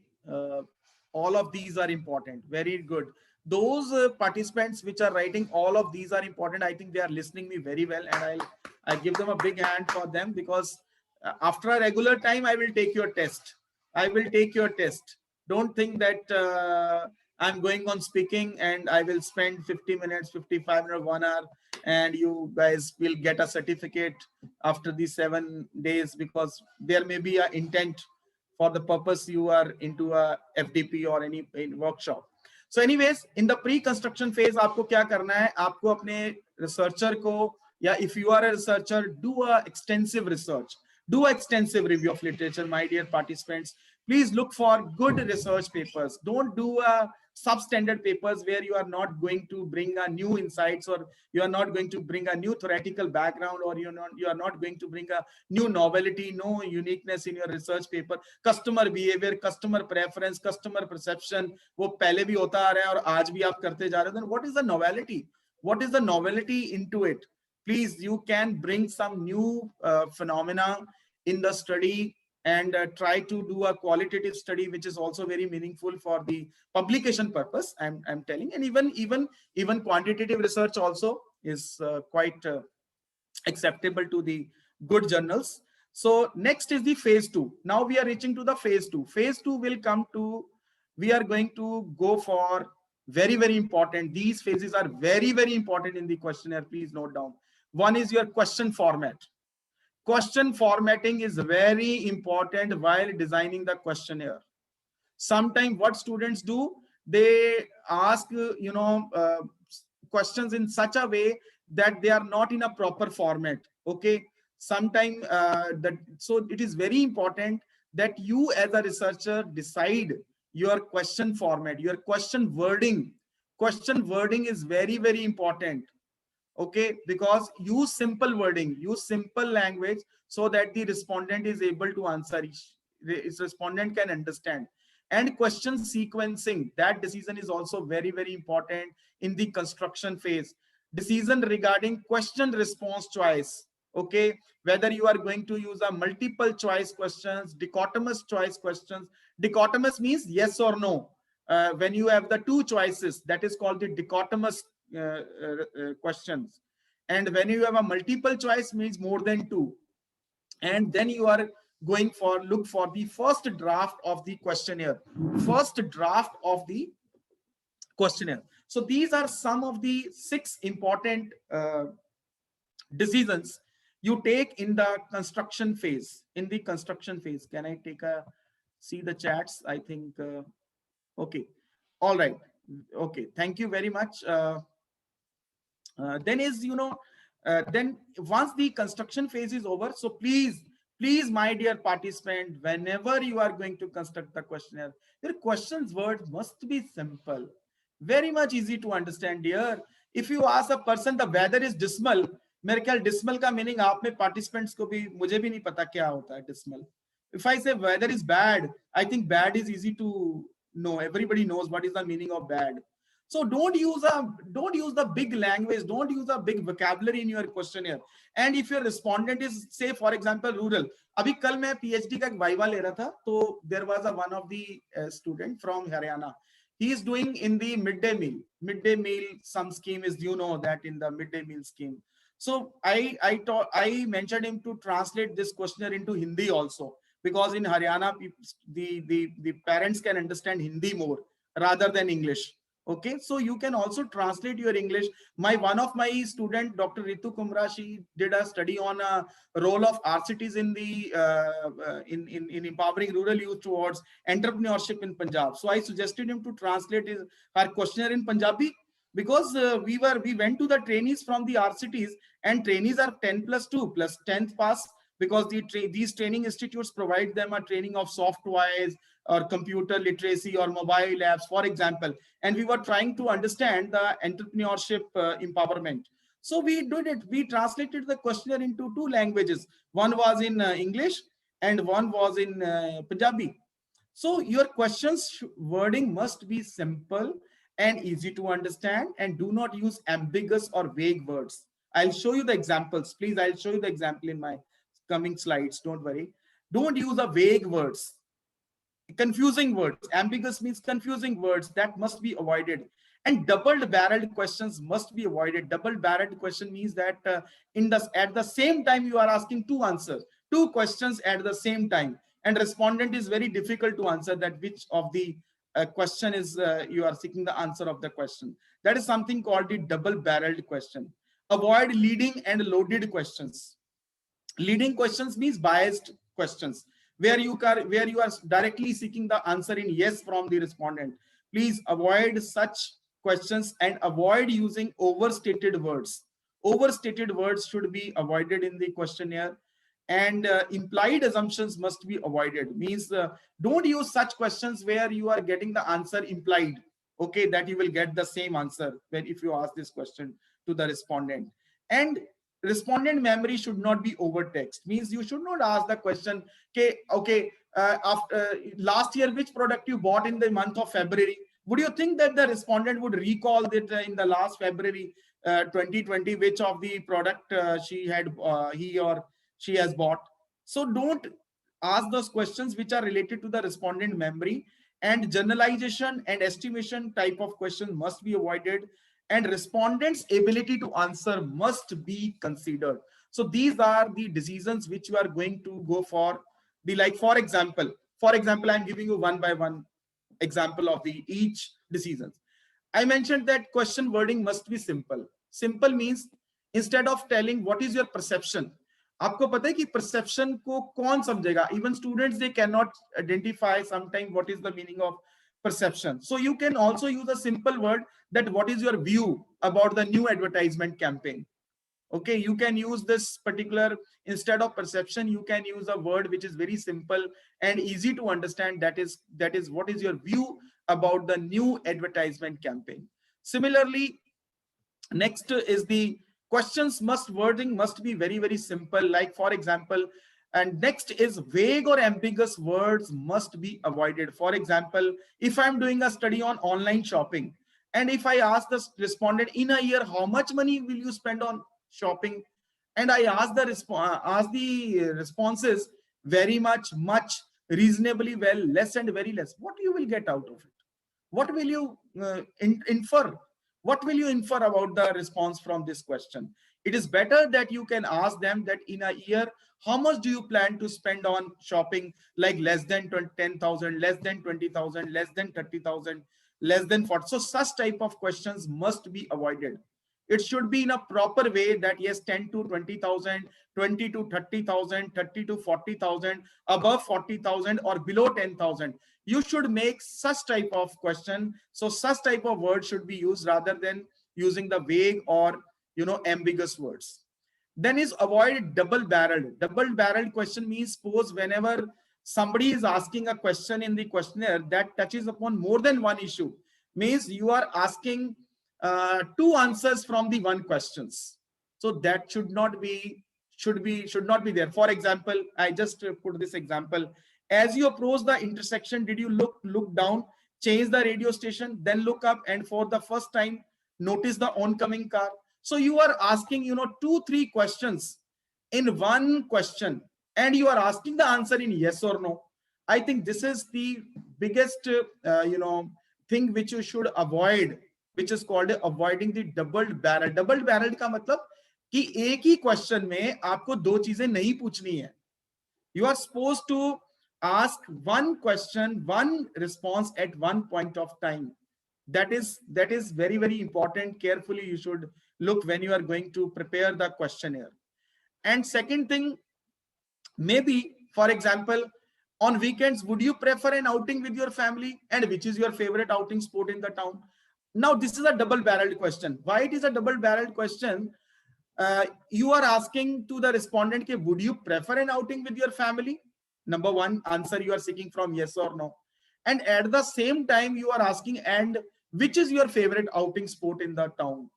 B: all of these are important. Very good. Those participants which are writing all of these are important, I think they are listening me very well, and I'll give them a big hand for them, because after a regular time, I will take your test. I will take your test. Don't think that I'm going on speaking and I will spend 50 minutes, 55 minutes, 1 hour, and you guys will get a certificate after these 7 days, because there may be an intent for the purpose you are into a FDP or any workshop. So anyways, in the pre-construction phase, आपको क्या करना है? आपको अपने researcher को, या if you are a researcher, do a extensive research, do an extensive review of literature, my dear participants. Please look for good research papers. Don't do a substandard papers where you are not going to bring a new insights, or you are not going to bring a new theoretical background, or you are not going to bring a new novelty, no uniqueness in your research paper. Customer behavior, customer preference, customer perception, वो पहले भी होता आ रहा है और आज भी आप करते जा रहे हो. Then what is the novelty? What is the novelty into it? Please, you can bring some new phenomena in the study, and try to do a qualitative study which is also very meaningful for the publication purpose. I'm telling, and even quantitative research also is quite acceptable to the good journals. So next is the phase 2. Now we are reaching to the phase 2. Phase 2 will come to, we are going to go for very, very important. These phases are very, very important in the questionnaire. Please note down. One is your question format. Question formatting is very important while designing the questionnaire. Sometimes what students do, they ask, questions in such a way that they are not in a proper format. Okay. Sometimes so it is very important that you as a researcher decide your question format, your question wording. Question wording is very, very important. Okay, because use simple wording, use simple language, so that the respondent is able to answer, the respondent can understand. And question sequencing, that decision is also very, very important in the construction phase. Decision regarding question response choice. Okay, whether you are going to use a multiple choice questions, dichotomous choice questions. Dichotomous means yes or no. When you have the two choices, that is called the dichotomous questions. And when you have a multiple choice, means more than two. And then you are going for, look for the first draft of the questionnaire. First draft of the questionnaire. So these are some of the 6 important decisions you take in the construction phase. In the construction phase, can I take a see the chats? I think okay, all right, okay, thank you very much. Then is, then once the construction phase is over, so please, my dear participant, whenever you are going to construct the questionnaire, your questions words must be simple, very much easy to understand. Dear, if you ask a person the weather is dismal, मेरे ख्याल dismal का meaning आप में participants को भी, मुझे भी नहीं पता क्या होता है dismal. If I say weather is bad, I think bad is easy to know. Everybody knows what is the meaning of bad. So don't use the big language, don't use a big vocabulary in your questionnaire. And if your respondent is, say for example, rural. अभी कल मैं PhD का एक viva ले रहा था, तो there was one of the student from Haryana. He is doing in the midday meal some scheme is, that in the midday meal scheme. So I mentioned him to translate this questionnaire into Hindi also, because in Haryana the parents can understand Hindi more rather than English. Okay, so you can also translate your English. One of my student, Dr. Ritu Kumra, she did a study on a role of RCTs in the in empowering rural youth towards entrepreneurship in Punjab. So I suggested him to translate her questionnaire in Punjabi, because we went to the trainees from the RCTs, and trainees are 10+2 plus 10th pass, because these training institutes provide them a training of softwares or computer literacy or mobile apps, for example. And we were trying to understand the entrepreneurship empowerment. So we did it. We translated the questionnaire into 2 languages. One was in English and one was in Punjabi. So your questions wording must be simple and easy to understand, and do not use ambiguous or vague words. I'll show you the examples. Please, I'll show you the example in my coming slides. Don't worry. Don't use the vague words. Confusing words. Ambiguous means confusing words, that must be avoided. And double-barreled questions must be avoided. Double-barreled question means that at the same time you are asking 2 answers, 2 questions at the same time, and respondent is very difficult to answer that which of the question is you are seeking the answer of the question. That is something called the double-barreled question. Avoid leading and loaded questions. Leading questions means biased questions, where you are directly seeking the answer in yes from the respondent. Please avoid such questions and avoid using overstated words. Overstated words should be avoided in the questionnaire, and implied assumptions must be avoided. Means don't use such questions where you are getting the answer implied, okay, that you will get the same answer when if you ask this question to the respondent. And respondent memory should not be over text. Means you should not ask the question, okay, after last year which product you bought in the month of February. Would you think that the respondent would recall that in the last February 2020 which of the product he or she has bought? So don't ask those questions which are related to the respondent memory. And generalization and estimation type of questions must be avoided, and respondents' ability to answer must be considered. So these are the decisions which you are going to go for. The, like, for example, I'm giving you one by one example of the each decisions. I mentioned that question wording must be simple. Simple means instead of telling what is your perception, आपको पता है कि perception को कौन समझेगा? Even students, they cannot identify sometimes what is the meaning of perception. So you can also use a simple word that what is your view about the new advertisement campaign. Okay, you can use this particular, instead of perception, you can use a word which is very simple and easy to understand. That is what is your view about the new advertisement campaign. Similarly, next is the questions wording must be very, very simple. Like, for example, and next is vague or ambiguous words must be avoided. For example, if I'm doing a study on online shopping, and if I ask the respondent in a year, how much money will you spend on shopping? And I ask the responses very much, reasonably well, less, and very less. What you will get out of it? What will you infer? What will you infer about the response from this question? It is better that you can ask them that in a year, how much do you plan to spend on shopping? Like less than 10,000, less than 20,000, less than 30,000, less than 40. So such type of questions must be avoided. It should be in a proper way that yes, 10 to 20,000, 20 to 30,000, 30 to 40,000, above 40,000 or below 10,000. You should make such type of question. So such type of word should be used rather than using the vague or, you know, ambiguous words. Then is avoid double-barreled. Double-barreled question means, suppose whenever somebody is asking a question in the questionnaire that touches upon more than one issue, means you are asking two answers from the one questions. So that should not be there. For example, I just put this example. As you approach the intersection, did you look down, change the radio station, then look up, and for the first time notice the oncoming car? So you are asking, you know, 2-3 questions in one question, and you are asking the answer in yes or no. I think this is the biggest thing which you should avoid, which is called avoiding the double barrel. Double barrel का मतलब कि एक ही question में आपको दो चीजें नहीं पूछनी है. You are supposed to ask one question, one response at one point of time. That is very, very important. Carefully you should look when you are going to prepare the questionnaire. And second thing, maybe, for example, on weekends, would you prefer an outing with your family? And which is your favorite outing spot in the town? Now, this is a double-barreled question. Why it is a double-barreled question? You are asking to the respondent, would you prefer an outing with your family? Number one answer you are seeking from yes or no. And at the same time, you are asking, and which is your favorite outing spot in the town?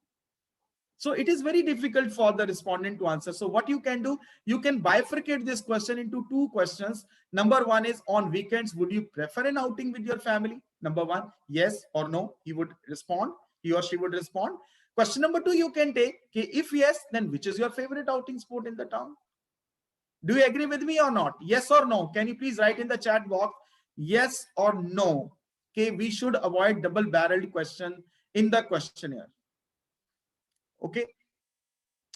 B: So it is very difficult for the respondent to answer. So what you can do, you can bifurcate this question into two questions. Number one is, on weekends, would you prefer an outing with your family? Number one, yes or no, he would respond, he or she would respond. Question number two, you can take, okay, if yes, then which is your favorite outing spot in the town? Do you agree with me or not? Yes or no? Can you please write in the chat box, yes or no? Okay, we should avoid double-barreled question in the questionnaire. Okay.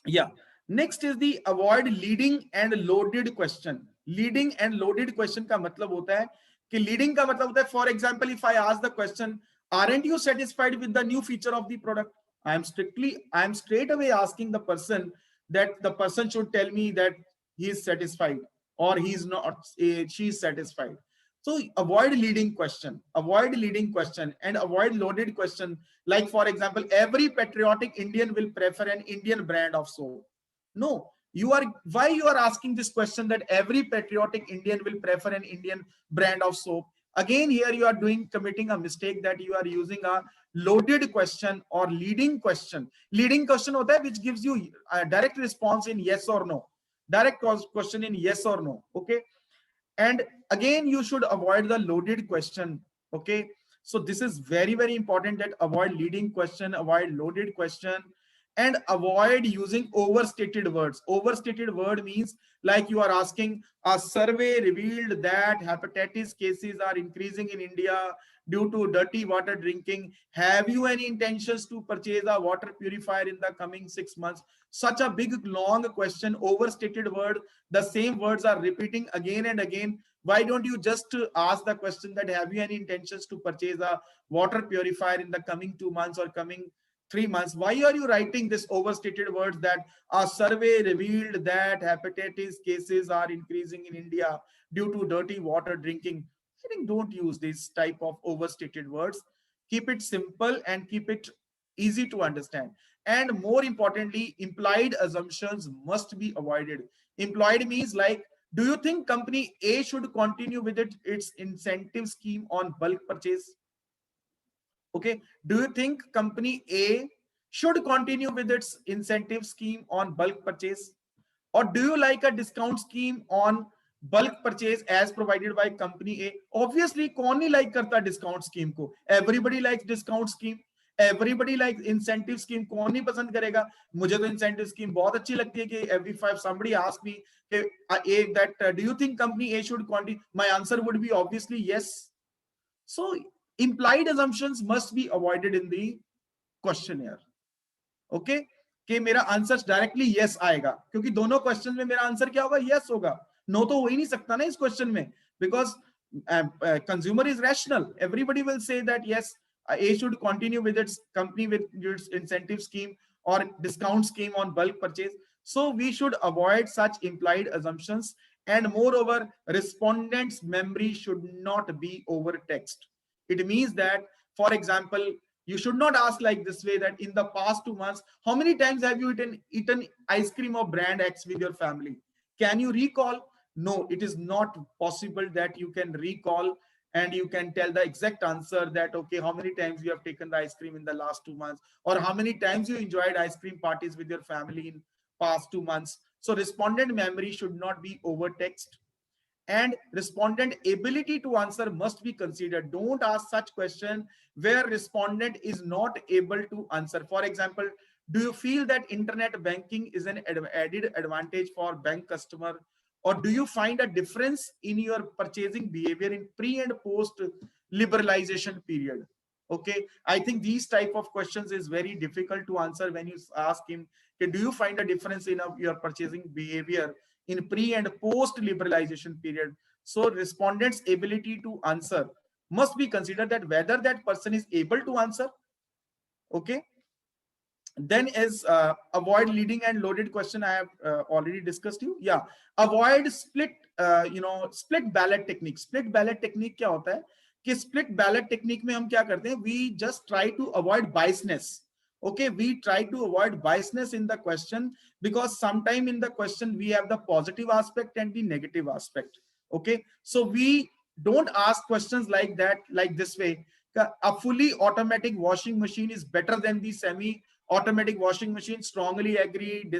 B: Yeah. Next is the avoid leading and loaded question. Leading and loaded question का मतलब होता है कि leading का मतलब होता है, for example, if I ask the question, aren't you satisfied with the new feature of the product? I am straight away asking the person that the person should tell me that he is satisfied or he is not, she is satisfied. So avoid leading question and avoid loaded question. Like, for example, every patriotic Indian will prefer an Indian brand of soap. No, why you are asking this question that every patriotic Indian will prefer an Indian brand of soap? Again, here you are committing a mistake that you are using a loaded question or leading question. Leading question hota hai which gives you a direct response in yes or no. Direct question in yes or no. Okay. And again, you should avoid the loaded question. Okay. So this is very, very important, that avoid leading question, avoid loaded question. And avoid using overstated words. Overstated word means like you are asking, a survey revealed that hepatitis cases are increasing in India due to dirty water drinking. Have you any intentions to purchase a water purifier in the coming 6 months? Such a big, long question, overstated word. The same words are repeating again and again. Why don't you just ask the question that have you any intentions to purchase a water purifier in the coming 2 months or coming 3 months? Why are you writing this overstated words that a survey revealed that hepatitis cases are increasing in India due to dirty water drinking? I think don't use this type of overstated words. Keep it simple and keep it easy to understand. And more importantly, implied assumptions must be avoided. Implied means like, do you think company A should continue with its incentive scheme on bulk purchase? Okay. Do you think company A should continue with its incentive scheme on bulk purchase? Or do you like a discount scheme on bulk purchase as provided by company A? Obviously, कौन नहीं like करता discount scheme को? Everybody likes discount scheme. Everybody likes incentive scheme. कौन नहीं पसंद करेगा? मुझे तो incentive scheme बहुत अच्छी लगती है कि if somebody asks me that do you think company A should continue? My answer would be obviously yes. So implied assumptions must be avoided in the questionnaire. Okay, कि मेरा आंसर डायरेक्टली यस आएगा, क्योंकि दोनों question में मेरा answer क्या होगा? Yes होगा. नो तो हो ही नहीं सकता ना इस क्वेश्चन में, because consumer is rational. Everybody will say that yes, A should continue with its company with its incentive scheme or discount scheme on bulk purchase. So we should avoid such implied assumptions. And moreover, respondents' memory should not be over text. It means that, for example, you should not ask like this way that in the past 2 months, how many times have you eaten ice cream of brand X with your family? Can you recall? No, it is not possible that you can recall and you can tell the exact answer that, okay, how many times you have taken the ice cream in the last 2 months, or how many times you enjoyed ice cream parties with your family in past 2 months. So respondent memory should not be over text. And respondent ability to answer must be considered. Don't ask such question where respondent is not able to answer. For example, do you feel that internet banking is an added advantage for bank customer? Or do you find a difference in your purchasing behavior in pre and post liberalization period? Okay, I think these type of questions is very difficult to answer when you ask him, okay, do you find a difference in your purchasing behavior in pre and post liberalization period? So respondents' ability to answer must be considered, that whether that person is able to answer. Okay. Then is avoid leading and loaded question. I have already discussed you. Yeah, avoid split split ballot technique. Split ballot technique क्या होता है कि split ballot technique में हम क्या करते हैं? We just try to avoid biasness. Okay, we try to avoid biasness in the question, because sometime in the question we have the positive aspect and the negative aspect. Okay, so we don't ask questions like that, like this way. A fully automatic washing machine is better than the semi-automatic washing machine. Strongly agree,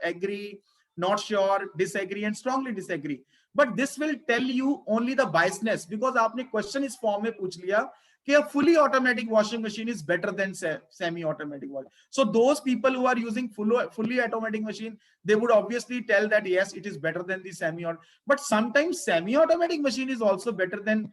B: agree, not sure, disagree, and strongly disagree. But this will tell you only the biasness, because आपने question इस form में पूछ लिया कि a fully automatic washing machine is better than semi-automatic washing. So those people who are using fully automatic machine, they would obviously tell that yes, it is better than the semi-automatic. But sometimes semi-automatic machine is also better than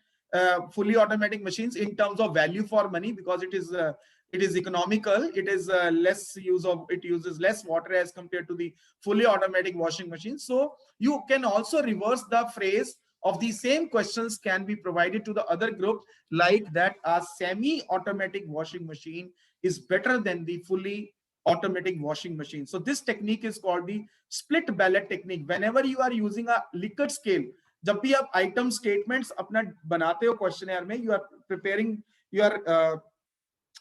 B: fully automatic machines in terms of value for money, because it is economical. It is less use of, it uses less water as compared to the fully automatic washing machine. So you can also reverse the phrase of the same questions can be provided to the other group, like that a semi-automatic washing machine is better than the fully automatic washing machine. So this technique is called the split ballot technique. Whenever you are using a Likert scale, जब भी आप item statements अपना बनाते हो questionnaire में, you are preparing, you are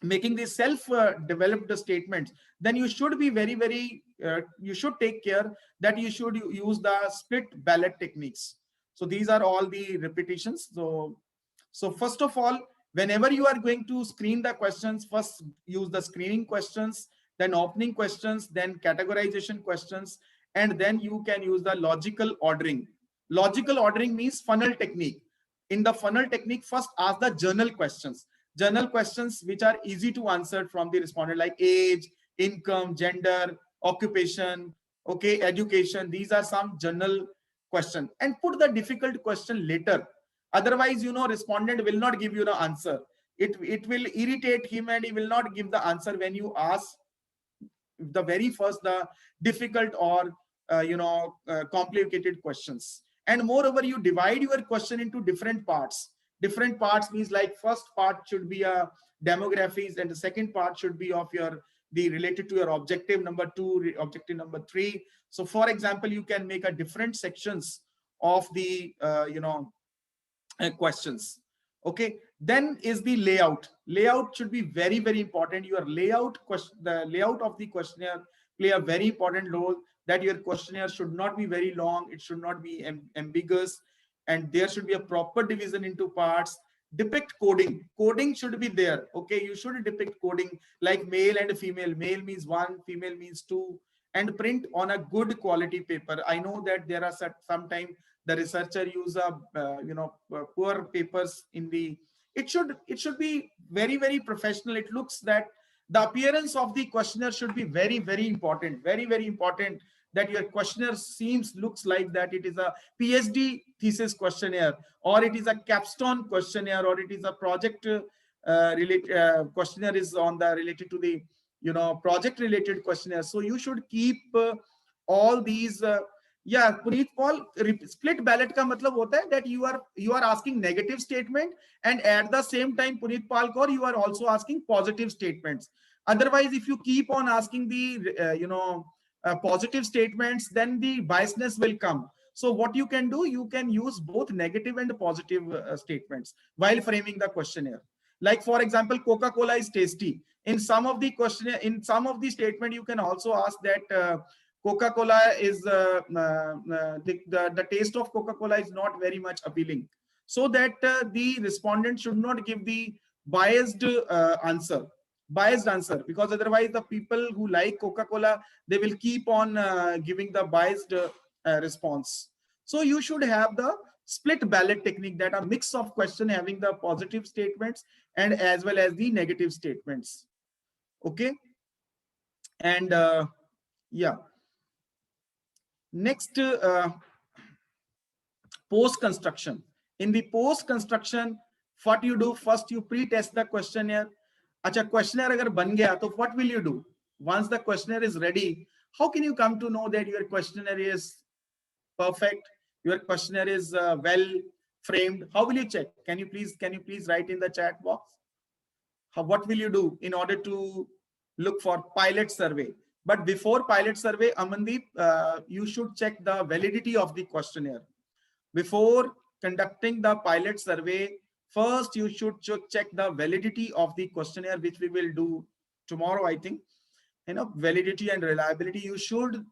B: making these self-developed statements, then you should be very, you should take care that you should use the split ballot techniques. So these are all the repetitions. So first of all, whenever you are going to screen the questions, first use the screening questions, then opening questions, then categorization questions, and then you can use the logical ordering. Logical ordering means funnel technique. In the funnel technique, first ask the journal questions. Journal questions which are easy to answer from the respondent, like age, income, gender, occupation, okay, education. These are some general questions, and put the difficult question later. Otherwise, respondent will not give you the answer. It will irritate him and he will not give the answer when you ask the very first, the difficult or complicated questions. And moreover, you divide your question into different parts. Different parts means like first part should be a demographics, and the second part should be of your the related to your objective number 2, objective number 3. So for example, you can make a different sections of the questions. Okay, then is the layout. Layout should be very, very important. Your layout question, the layout of the questionnaire play a very important role, that your questionnaire should not be very long, it should not be ambiguous, and there should be a proper division into parts. Depict coding. Coding should be there. Okay, you should depict coding like male and female. Male means 1, female means 2, and print on a good quality paper. I know that there are sometimes the researcher use a poor papers in the. It should be very, very professional. It looks that the appearance of the questionnaire should be very, very important. Very, very important that your questionnaire looks like that it is a PhD thesis questionnaire, or it is a capstone questionnaire, or it is a project questionnaire is on the related to the project related questionnaire. So you should keep all these. Yeah, Puneet Paul, split ballot ka matlab hota hai that you are asking negative statement, and at the same time, Puneet Paul Kaur, you are also asking positive statements. Otherwise, if you keep on asking the positive statements, then the biasness will come. So what you can do, you can use both negative and positive statements while framing the questionnaire. Like for example, Coca-Cola is tasty. In some of the questionnaire, in some of the statement, you can also ask that Coca-Cola is the taste of Coca-Cola is not very much appealing, so that the respondent should not give the biased answer. Biased answer, because otherwise the people who like Coca-Cola, they will keep on giving the biased response. So you should have the split ballot technique, that a mix of question having the positive statements and as well as the negative statements. Okay, and yeah. Next, post construction. In the post construction, what you do first, you pre-test the questionnaire. Acha, questionnaire agar ban gaya, to what will you do once the questionnaire is ready? How can you come to know that your questionnaire is perfect, your questionnaire is well framed? How will you check? Can you please write in the chat box? What will you do in order to look for pilot survey? But before pilot survey, Amandeep, you should check the validity of the questionnaire. Before conducting the pilot survey, first you should check the validity of the questionnaire, which we will do tomorrow, I think. Validity and reliability. You should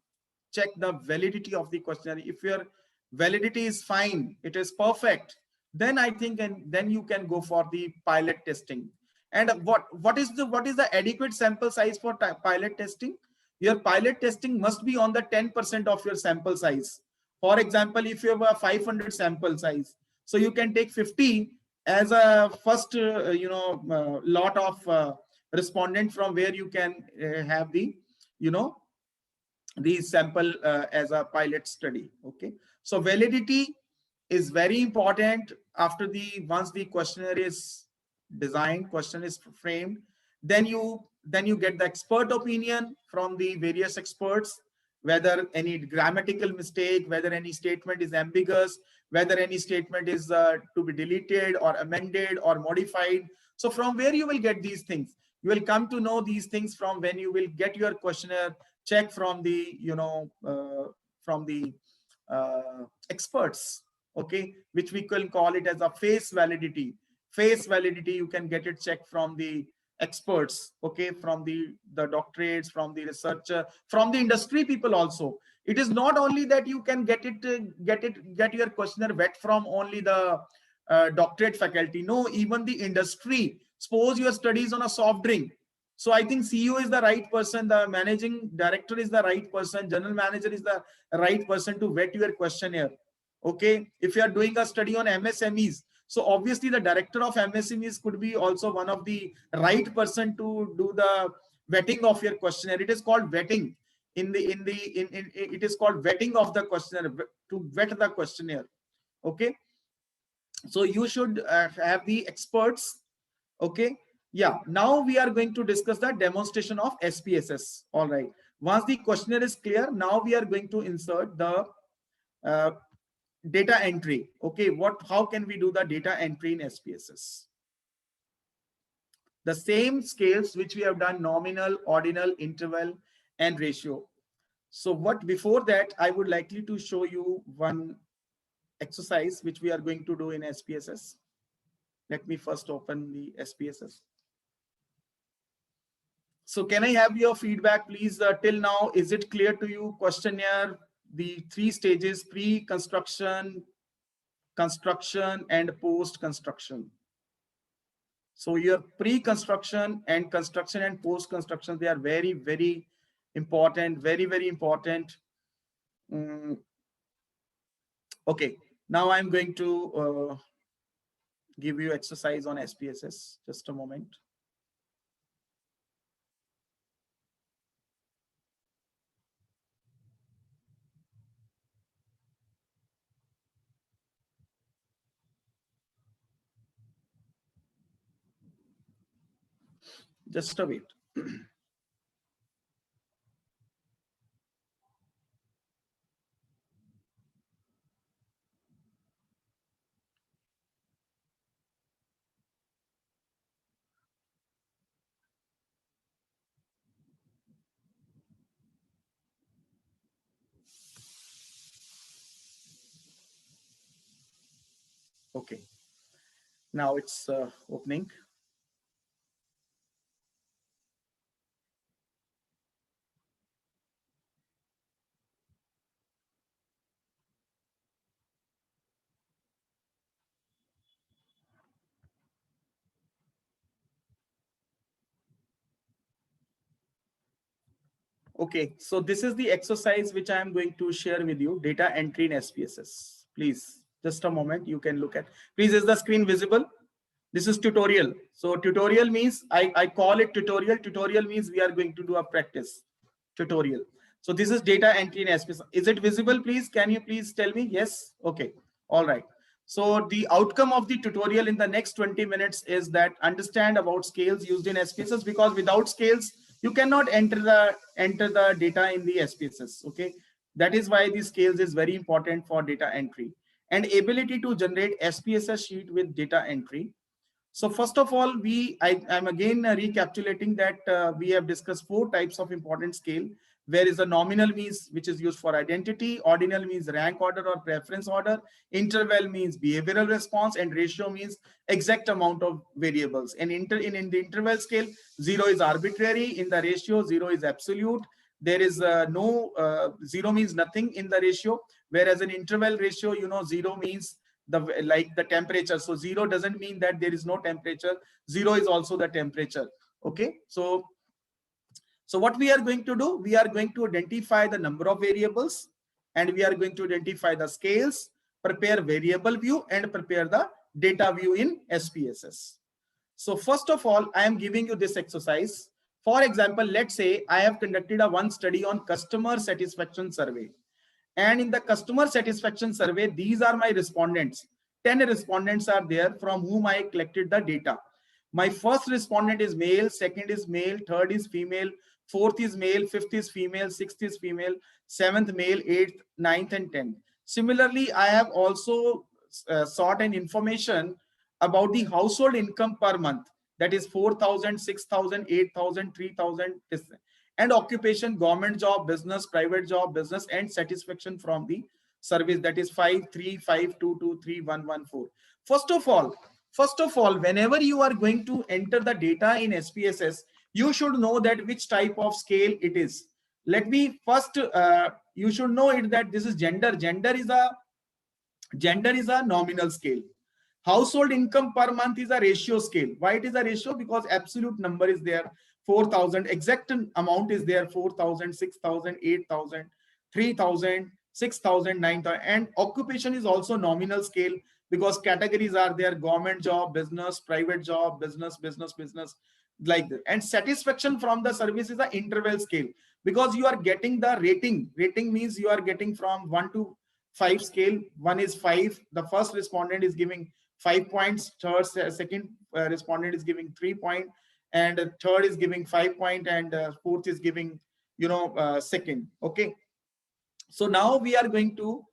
B: check the validity of the questionnaire. If your validity is fine, it is perfect, then I think, and then you can go for the pilot testing. And what is the adequate sample size for pilot testing? Your pilot testing must be on the 10% of your sample size. For example, if you have a 500 sample size, so you can take 50 as a first, lot of respondent from where you can have the, the sample as a pilot study. Okay, so validity is very important. After once the questionnaire is designed, question is framed, then you get the expert opinion from the various experts, whether any grammatical mistake, whether any statement is ambiguous, whether any statement is to be deleted or amended or modified. So from where you will get these things? You will come to know these things from when you will get your questionnaire check from the experts. Okay, which we can call it as a face validity. Face validity, you can get it checked from the experts, okay, from the doctorates, from the researcher, from the industry people also. It is not only that you can get your questionnaire vet from only the doctorate faculty. No, even the industry. Suppose your studies on a soft drink, so I think CEO is the right person, the managing director is the right person, general manager is the right person to vet your questionnaire. Okay, if you are doing a study on MSMEs, so obviously the director of MSMEs could be also one of the right person to do the vetting of your questionnaire. It is called vetting. It is called vetting of the questionnaire, to vet the questionnaire. Okay, so you should have the experts. Okay, yeah, now we are going to discuss the demonstration of SPSS. All right, once the questionnaire is clear, now we are going to insert the data entry. Okay, how can we do the data entry in SPSS? The same scales which we have done: nominal, ordinal, interval, and ratio. So before that, I would likely to show you one exercise which we are going to do in SPSS. Let me first open the SPSS. So can I have your feedback, please? Till now, is it clear to you? Questionnaire, the 3 stages: pre-construction, construction, and post-construction. So your pre-construction and construction and post-construction, they are very, very important, very, very important. Okay, now I'm going to give you exercise on SPSS. Just a moment. Just a wait. Okay, now it's opening. Okay, so this is the exercise which I am going to share with you, data entry in SPSS. Please, just a moment, you can look at. Please, is the screen visible? This is tutorial. So tutorial means, I call it tutorial. Tutorial means we are going to do a practice tutorial. So this is data entry in SPSS. Is it visible, please? Can you please tell me? Yes? Okay, all right. So the outcome of the tutorial in the next 20 minutes is that understand about scales used in SPSS, because without scales, you cannot enter the data in the SPSS. Okay, that is why the scales is very important for data entry and ability to generate SPSS sheet with data entry. So first of all, I'm again recapitulating that we have discussed 4 types of important scale. Where is a nominal means which is used for identity, ordinal means rank order or preference order, interval means behavioral response, and ratio means exact amount of variables. And in the interval scale, 0 is arbitrary. In the ratio, 0 is absolute. There is no 0 means nothing in the ratio, whereas in interval ratio, 0 means the temperature. So 0 doesn't mean that there is no temperature. 0 is also the temperature. Okay, so what we are going to do, we are going to identify the number of variables, and we are going to identify the scales, prepare variable view, and prepare the data view in SPSS. So first of all, I am giving you this exercise. For example, let's say I have conducted one study on customer satisfaction survey. And in the customer satisfaction survey, these are my respondents. 10 respondents are there from whom I collected the data. My first respondent is male, second is male, third is female, fourth is male, fifth is female, sixth is female, seventh male, eighth, ninth, and 10th. Similarly, I have also sought an information about the household income per month. That is 4,000, 6,000, 8,000, 3,000, and occupation, government job, business, private job, business, and satisfaction from the service. That is 535223114. First of all, whenever you are going to enter the data in SPSS, you should know that which type of scale it is. Let me first, you should know it that this is gender. Gender is a nominal scale. Household income per month is a ratio scale. Why it is a ratio? Because absolute number is there, 4,000, exact amount is there, 4,000, 6,000, 8,000, 3,000, 6,000, 9,000. And occupation is also nominal scale, because categories are there: government job, business, private job, business, business, business. like that. And satisfaction from the service is the interval scale, because you are getting the rating means you are getting from 1 to 5 scale. 1 is 5, the first respondent is giving 5 points, second respondent is giving 3 point, and third is giving 5 point, and fourth is giving second. Okay, so now we are going to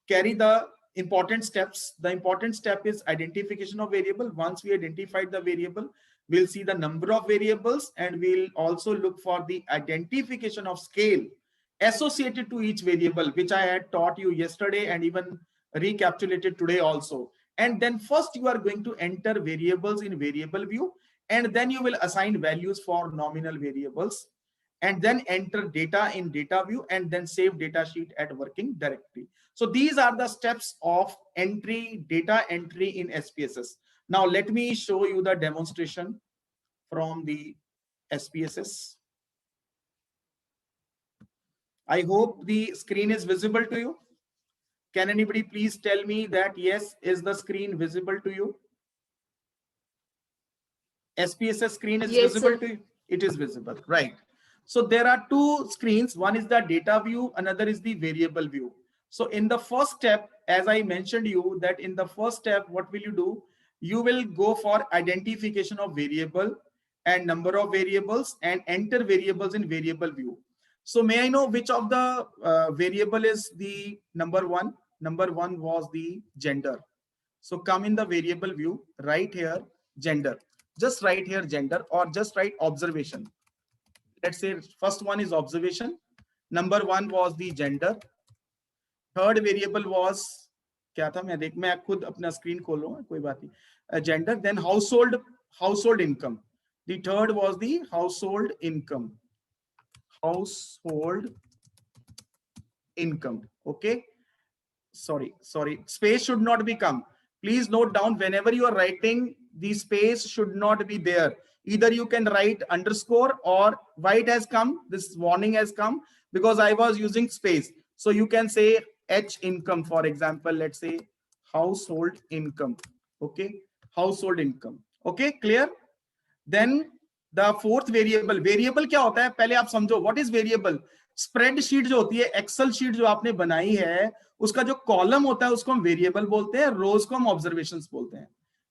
B: carry the important steps. The important step is identification of variable. Once we identified the variable, we'll see the number of variables, and we'll also look for the identification of scale associated to each variable, which I had taught you yesterday and even recapitulated today also. And then first you are going to enter variables in variable view, and then you will assign values for nominal variables, and then enter data in data view, and then save data sheet at working directory. So these are the steps of data entry in SPSS. Now let me show you the demonstration from the SPSS. I hope the screen is visible to you. Can anybody please tell me that yes, is the screen visible to you? SPSS screen is
C: Yes,
B: visible
C: sir.
B: to you? It is visible, right? So there are two screens. One is the data view, another is the variable view. So in the first step, as I mentioned you, that in the first step, what will you do? You will go for identification of variable and number of variables, and enter variables in variable view. So may I know which of the variable is the number one? Number one was the gender. So come in the variable view, right here, gender. Just write here gender, or just write observation. Let's say first one is observation. Number one was the gender. Third variable was क्या था, मैं खुद अपना screen खोल रहा हूँ, कोई बात नहीं. Gender. Then household income. The third was the household income. Household income. Okay. Sorry. Space should not become. Please note down, whenever you are writing, the space should not be there. Either you can write underscore, or why it has come, this warning has come because I was using space. So you can say H income, for example. Let's say household income. Okay, household income. Okay, clear? Then the fourth variable. Variable क्या होता है पहले आप समझो. What is variable? Spreadsheet जो होती है, Excel sheet जो आपने बनाई है, उसका जो कॉलम होता है उसको हम वेरिएबल बोलते हैं, रोज को हम ऑब्जर्वेशंस बोलते हैं.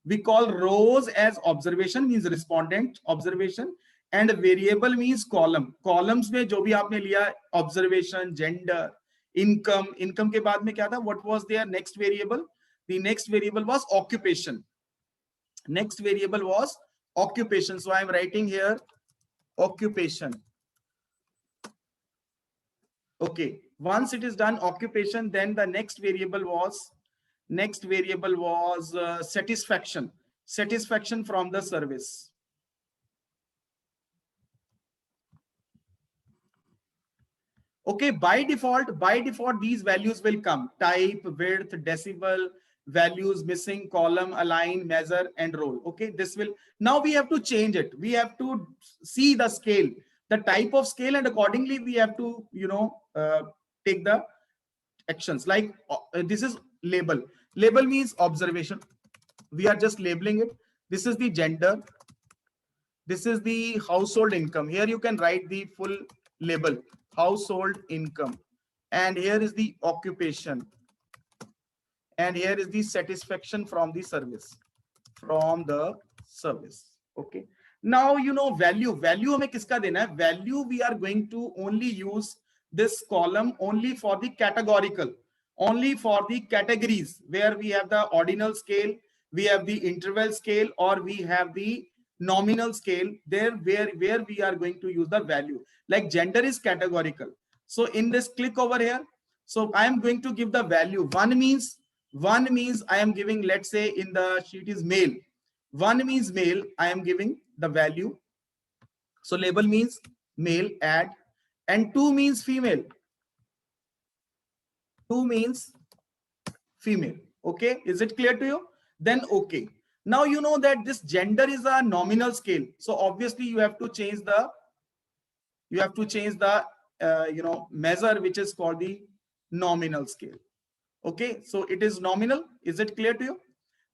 B: We call rows as observation, means respondent observation, and variable means column. Columns में जो भी आपने लिया, observation, gender, income. Income के बाद में क्या था? What was their next variable? The next variable was occupation. Next variable was occupation. So I am writing here occupation. Okay, once it is done occupation, then the next variable was satisfaction. Satisfaction from the service. Okay, by default these values will come: type, width, decibel, values, missing, column, align, measure, and roll. Okay, this will, now we have to change it. We have to see the scale, the type of scale, and accordingly we have to take the actions. Like this is label. Label means observation. We are just labeling it. This is the gender. This is the household income. Here you can write the full label, household income. And here is the occupation. And here is the satisfaction from the service. Okay. Now value. Value हमें किसका देना है? Value we are going to only use this column only for the categorical, only for the categories where we have the ordinal scale, we have the interval scale, or we have the nominal scale. There where we are going to use the value. Like gender is categorical. So in this, click over here. So I am going to give the value. One means I am giving, let's say in the sheet is male. One means male, I am giving the value. So label means male, add. And 2 means female. 2 means female. Okay, is it clear to you? Then okay. Now you know that this gender is a nominal scale. So obviously you have to change the measure, which is called the nominal scale. Okay, so it is nominal. Is it clear to you?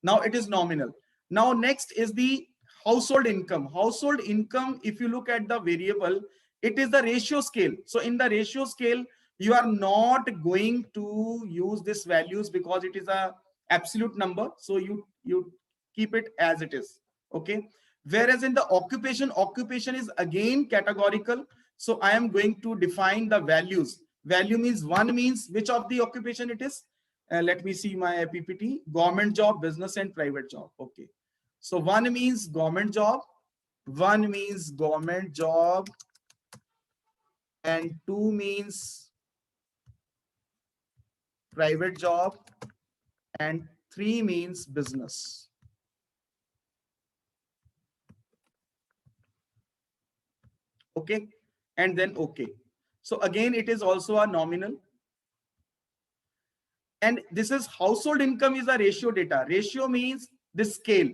B: Now it is nominal. Now next is the household income. Household income, if you look at the variable, it is the ratio scale. So in the ratio scale, you are not going to use this values because it is a absolute number. So you keep it as it is. Okay. Whereas in the occupation is again categorical. So I am going to define the values. Value means one means which of the occupation it is. Let me see my PPT. Government job, business and private job. Okay. So one means government job. One means government job. And two means private job. And three means business. Okay. And then okay. So again, it is also a nominal. And this is household income is a ratio data. Ratio means this scale.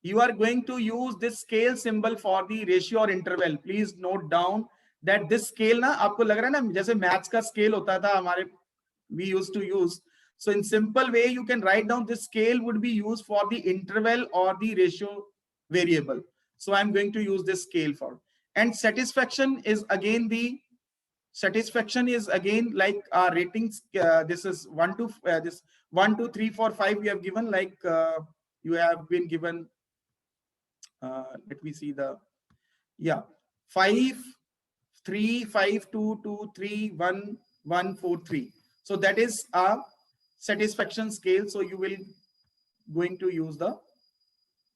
B: You are going to use this scale symbol for the ratio or interval. Please note down that this scale ना आपको लग रहा है ना जैसे maths का scale होता था हमारे we used to use. So in simple way, you can write down this scale would be used for the interval or the ratio variable. So I'm going to use this scale for. And satisfaction is again the satisfaction is again like our ratings. This is 1 to this 1 2 3 4 5 we have given like you have been given. Let me see the 5 3 5 2 2 3 1 1 4 3. So that is a satisfaction scale. So you will going to use the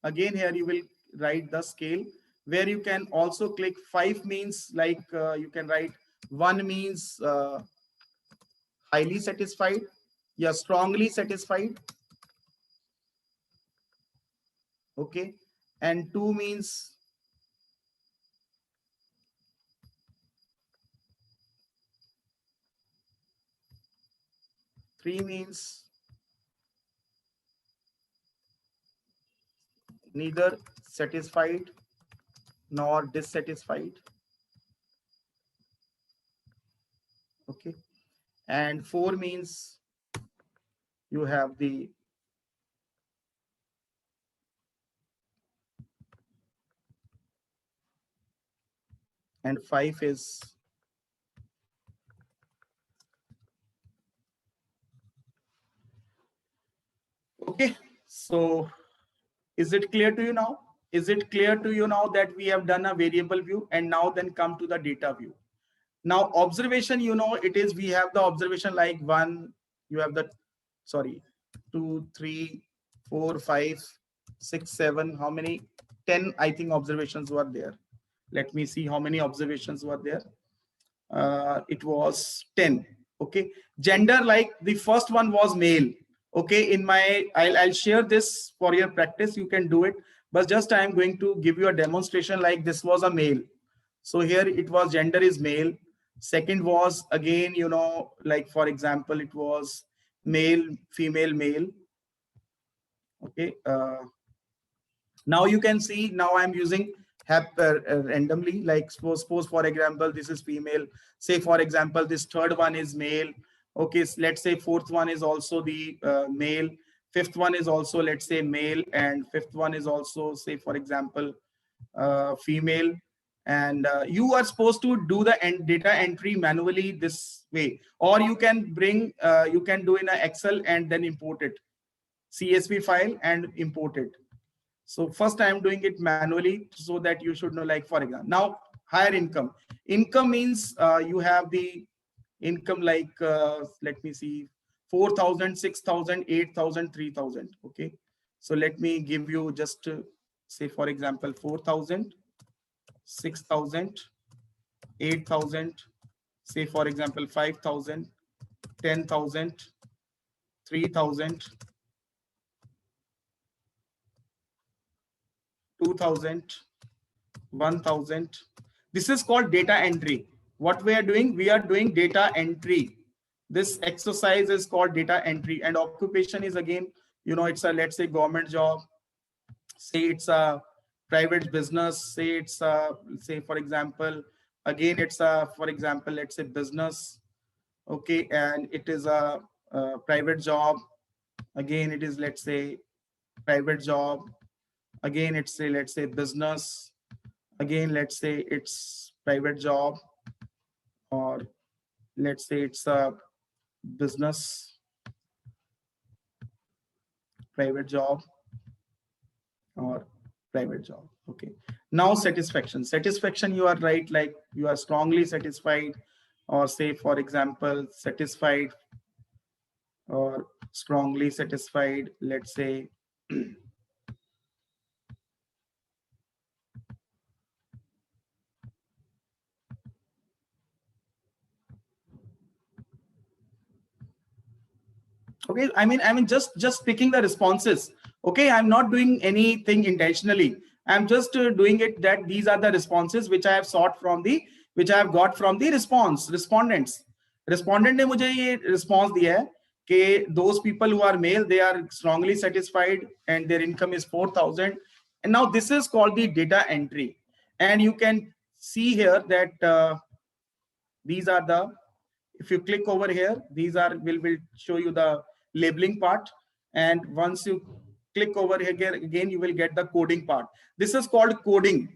B: again here you will write the scale where you can also click 5 means like you can write 1 means highly satisfied, strongly satisfied. Okay, and 2 means three means neither satisfied nor dissatisfied. Okay, and 4 means you have the and 5 is okay. So is it clear to you now? Is it clear to you now that we have done a variable view and now then come to the data view? Now observation, you know, it is we have the observation like 1, you have the 2 3 4 5 6 7, how many? 10 I think observations were there. Let me see how many observations were there. It was 10. Okay, gender, like the first one was male. Okay, in my I'll share this for your practice, you can do it, but just I am going to give you a demonstration like this was a male. So here it was gender is male. Second was again, you know, like for example, it was male, female, male. Okay, now you can see now I'm using randomly, like suppose for example this is female, say for example this third one is male. Okay, so let's say fourth one is also the male, fifth one is also let's say male, and fifth one is also say for example female. And you are supposed to do the data entry manually this way, or you can bring you can do in an Excel and then import it, CSV file and import it. So first I am doing it manually so that you should know, like for example, now higher income. Income means you have the income like, let me see, 4,000, 6,000, 8,000, 3,000. Okay. So let me give you just say, for example, 4,000, 6,000, 8,000, say, for example, 5,000, 10,000, 3,000, 2,000, 1,000. This is called data entry. What we are doing data entry. This exercise is called data entry, and occupation is again, you know, it's a, let's say, government job, say it's a private business, say it's a, say for example, again it's a, for example, let's say business. Okay, and it is a private job, again it is, let's say, private job. Again, it's say, let's say business. Again, let's say it's private job, or let's say it's a business, private job, or private job. Okay. Now satisfaction. Satisfaction, you are right, like you are strongly satisfied, or say for example, satisfied or strongly satisfied, let's say. Okay, I mean just picking the responses. Okay, I'm not doing anything intentionally. I'm just doing it that these are the responses which I have sought from the, which I have got from the respondents. Respondent ने मुझे ये response दिया है कि those people who are male, they are strongly satisfied and their income is 4,000. And now this is called the data entry. And you can see here that these are the, if you click over here, these are will show you the labeling part. And once you click over here again, you will get the coding part. This is called coding.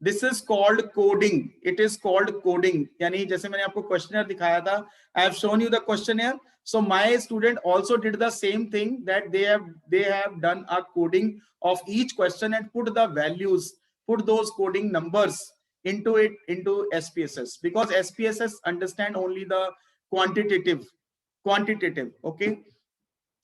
B: This is called coding. It is called coding. यानी जैसे मैंने आपको questionnaire दिखाया था, I have shown you the questionnaire. So my student also did the same thing, that they have done a coding of each question and put the values, put those coding numbers into it, into SPSS, because SPSS understand only the quantitative. Okay.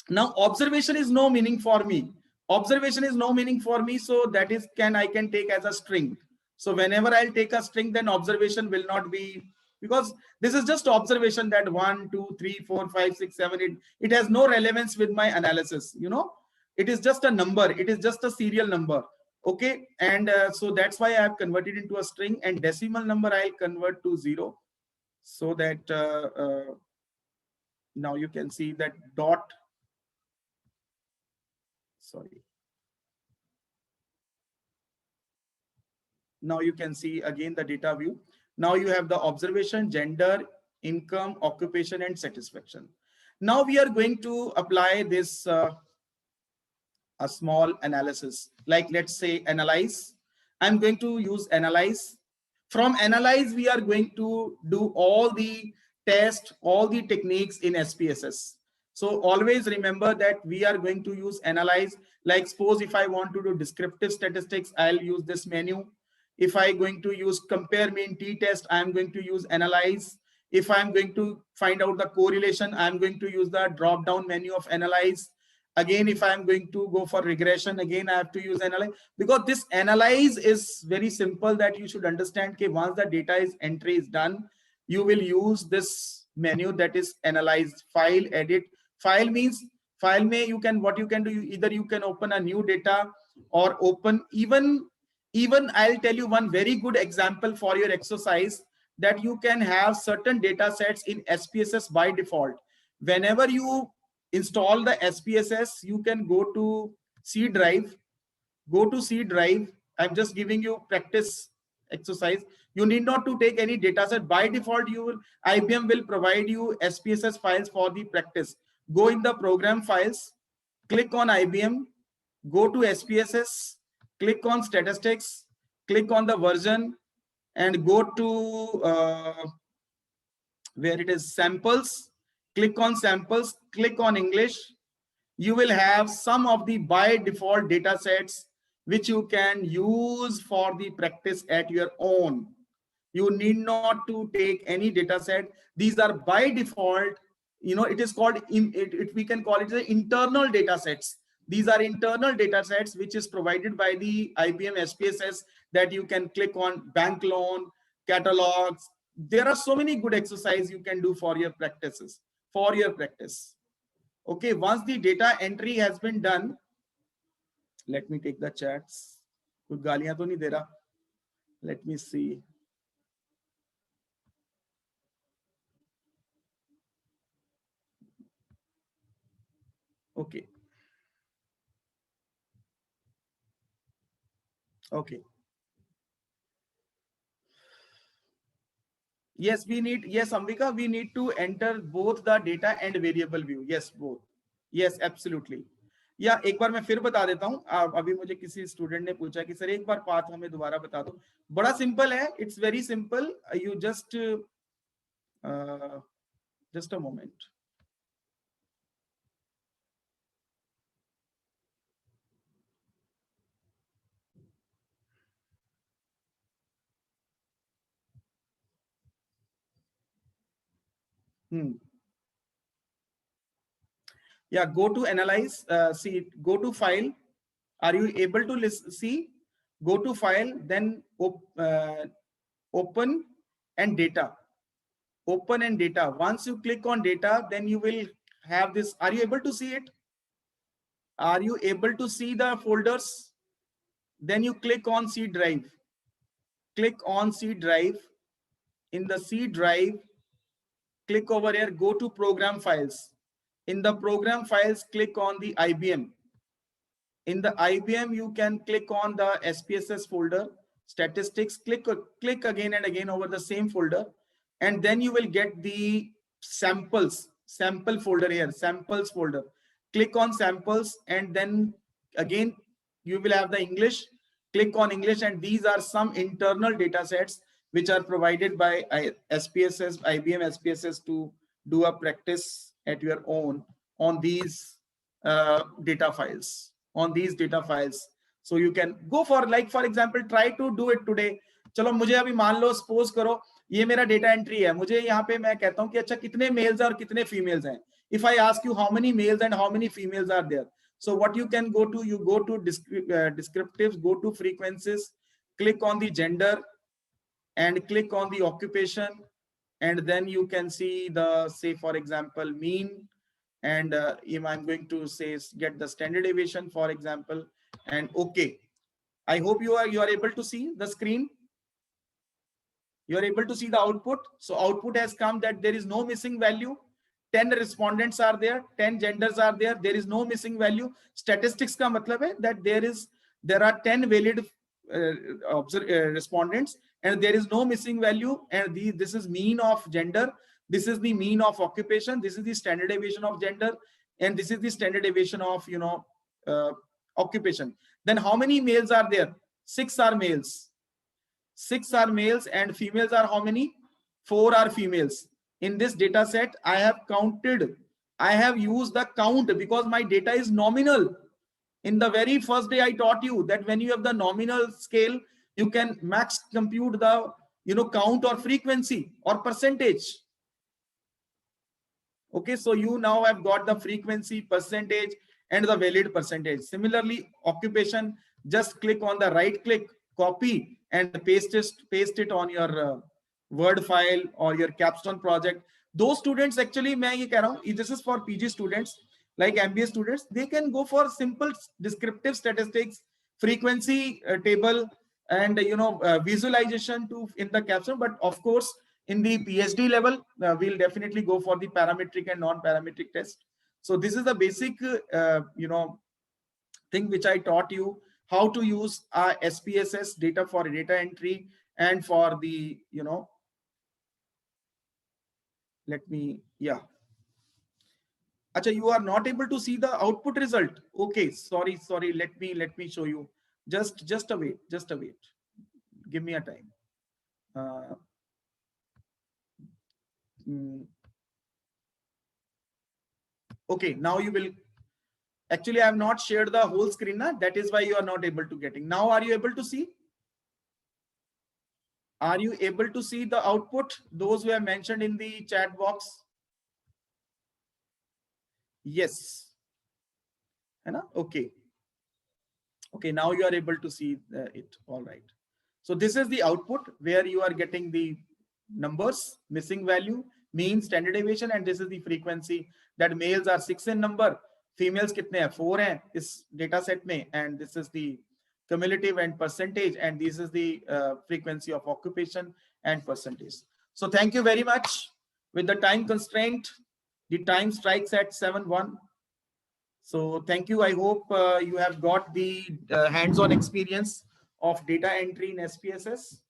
B: Now observation is no meaning for me. Observation is no meaning for me. So that is, I can take as a string. So whenever I'll take a string, then observation will not be, because this is just observation that 1, 2, 3, 4, 5, 6, 7, 8. It has no relevance with my analysis. You know, it is just a number. It is just a serial number. Okay. And so that's why I have converted into a string, and decimal number I'll convert to 0. So that now you can see that dot, sorry. Now you can see again the data view. Now you have the observation, gender, income, occupation, and satisfaction. Now we are going to apply this a small analysis, like let's say analyze. I'm going to use analyze. From analyze, we are going to do all the tests, all the techniques in SPSS. So always remember that we are going to use analyze. Like suppose if I want to do descriptive statistics, I'll use this menu. If I'm going to use compare mean t-test, I'm going to use analyze. If I'm going to find out the correlation, I'm going to use the drop down menu of analyze. Again, if I'm going to go for regression, again, I have to use analyze, because this analyze is very simple, that you should understand that once the data is entry is done, you will use this menu, that is analyze. File, edit. File means file may you can, what you can do, either you can open a new data or open even I'll tell you one very good example for your exercise, that you can have certain data sets in SPSS by default. Whenever you install the SPSS, you can go to C drive, I'm just giving you practice exercise. You need not to take any data set. By default, IBM will provide you SPSS files for the practice. Go in the program files, click on IBM, go to SPSS, click on statistics, click on the version, and go to where it is samples. Click on samples, click on English. You will have some of the by default data sets which you can use for the practice at your own. You need not to take any data set. These are by default, it is called, we can call it the internal data sets. These are internal data sets which is provided by the IBM SPSS, that you can click on bank loan, catalogs. There are so many good exercises you can do for your practices, Okay, once the data entry has been done, let me take the chats. Kuch gaaliyan to nahi de raha. Let me see. Okay. Okay. Yes, Ambika, we need to enter both the data and variable view. Yes, both. Yes, absolutely. या एक बार मैं फिर बता देता हूँ, अभी मुझे किसी स्टूडेंट ने पूछा कि सर एक बार पाथ हमें दोबारा बता दो। बड़ा सिंपल है, it's very simple, you just a moment. Yeah, go to analyze, see, go to file. Are you able to see? Go to file, then open and data. Open and data. Once you click on data, then you will have this. Are you able to see it? Are you able to see the folders? Then you click on C drive. Click on C drive. In the C drive, click over here, go to program files. In the program files, click on the IBM. In the IBM, you can click on the SPSS folder, statistics, click again and again over the same folder. And then you will get the sample folder here, samples folder. Click on samples, and then again, you will have the English. Click on English, and these are some internal data sets which are provided by SPSS, IBM SPSS, to do a practice at your own on these data files. So you can go for, like for example, try to do it today. चलो मुझे अभी मान लो, suppose करो ये मेरा data entry है, मुझे यहाँ पे मैं कहता हूँ कि अच्छा कितने मेल्स और कितने फीमेल्स हैं. If I ask you how many males and how many females are there, so what you can go to, you go to descriptives, go to frequencies, click on the gender and click on the occupation, and then you can see the, say for example, mean, and I'm going to say get the standard deviation, for example, and okay. I hope you are able to see the screen. You are able to see the output. So output has come that there is no missing value. 10 respondents are there, 10 genders are there, there is no missing value. Statistics ka matlab hai that there are 10 valid respondents and there is no missing value, and this is mean of gender, this is the mean of occupation, this is the standard deviation of gender, and this is the standard deviation of occupation. Then how many males are there? 6 are males. 6 are males, and females are how many? 4 are females. In this data set, I have counted, I have used the count because my data is nominal. In the very first day, I taught you that when you have the nominal scale, you can max compute the count or frequency or percentage. Okay, so you now have got the frequency, percentage, and the valid percentage. Similarly, occupation, just click on the right click, copy, and paste it on your Word file or your capstone project. Those students, actually, this is for PG students, like MBA students, they can go for simple descriptive statistics, frequency table, and visualization in the capstone. But of course, in the PhD level, we'll definitely go for the parametric and non-parametric test. So this is the basic thing which I taught you, how to use SPSS data for data entry and for the Acha, you are not able to see the output result. Okay, sorry. Let me show you. Just a wait. Give me a time. Okay, now you will. Actually, I have not shared the whole screen. That is why you are not able to getting. Now, are you able to see? Are you able to see the output? Those who have mentioned in the chat box. Yes. Okay. Okay, now you are able to see it. All right. So this is the output where you are getting the numbers, missing value, mean, standard deviation, and this is the frequency that males are 6 in number, females kitne hai? 4 hai is data set mein, and this is the cumulative and percentage, and this is the frequency of occupation and percentage. So thank you very much. With the time constraint, the time strikes at 7:01. So thank you. I hope you have got the hands-on experience of data entry in SPSS,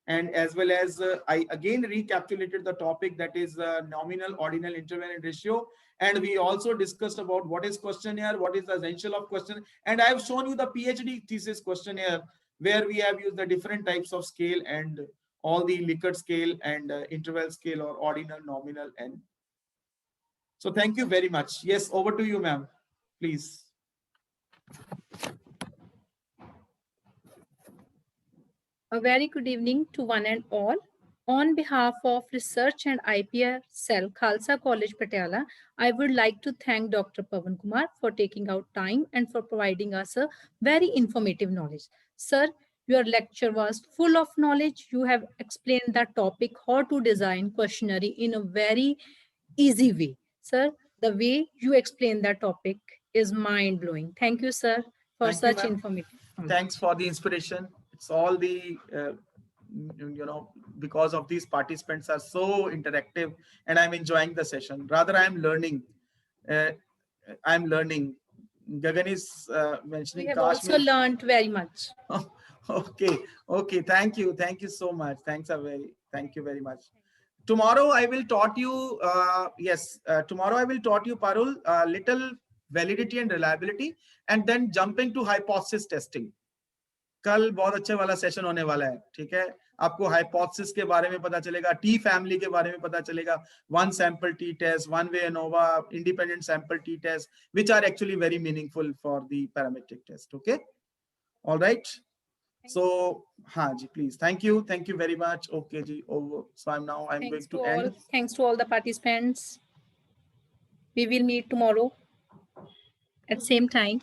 B: and as well as I again recapitulated the topic, that is nominal ordinal interval ratio And we also discussed about what is questionnaire, what is the essential of question. And I've shown you the PhD thesis questionnaire, where we have used the different types of scale and all the Likert scale and interval scale or ordinal, nominal, and so thank you very much. Yes, over to you, ma'am, please.
D: A very good evening to one and all. On behalf of Research and IPR Cell, Khalsa College, Patiala, I would like to thank Dr. Pavan Kumar for taking out time and for providing us a very informative knowledge. Sir, your lecture was full of knowledge. You have explained the topic how to design questionnaire in a very easy way. Sir, the way you explain that topic is mind-blowing. Thank you, sir, for
B: Thank you,
D: such
B: ma'am.
D: informative.
B: Thanks for the inspiration. It's all the because of these participants are so interactive, and I'm enjoying the session. Rather, I'm learning. Gagan is mentioning
D: We have also learned very much.
B: Okay. Thank you so much. Thank you very much. Tomorrow I will taught you. Tomorrow I will taught you, Parul, little validity and reliability, and then jumping to hypothesis testing. कल बहुत अच्छे वाला session होने वाला है, ठीक है। आपको हाइपोथेसिस के बारे में पता चलेगा, टी फैमिली के बारे में पता चलेगा, one sample t test, one way ANOVA, independent sample t test, which are actually very meaningful for the parametric test. Okay, all right. So हाँ जी, please, thank you very much. Okay ji, over. So I'm going to end.
D: Thanks to all the participants. We will meet tomorrow at same time.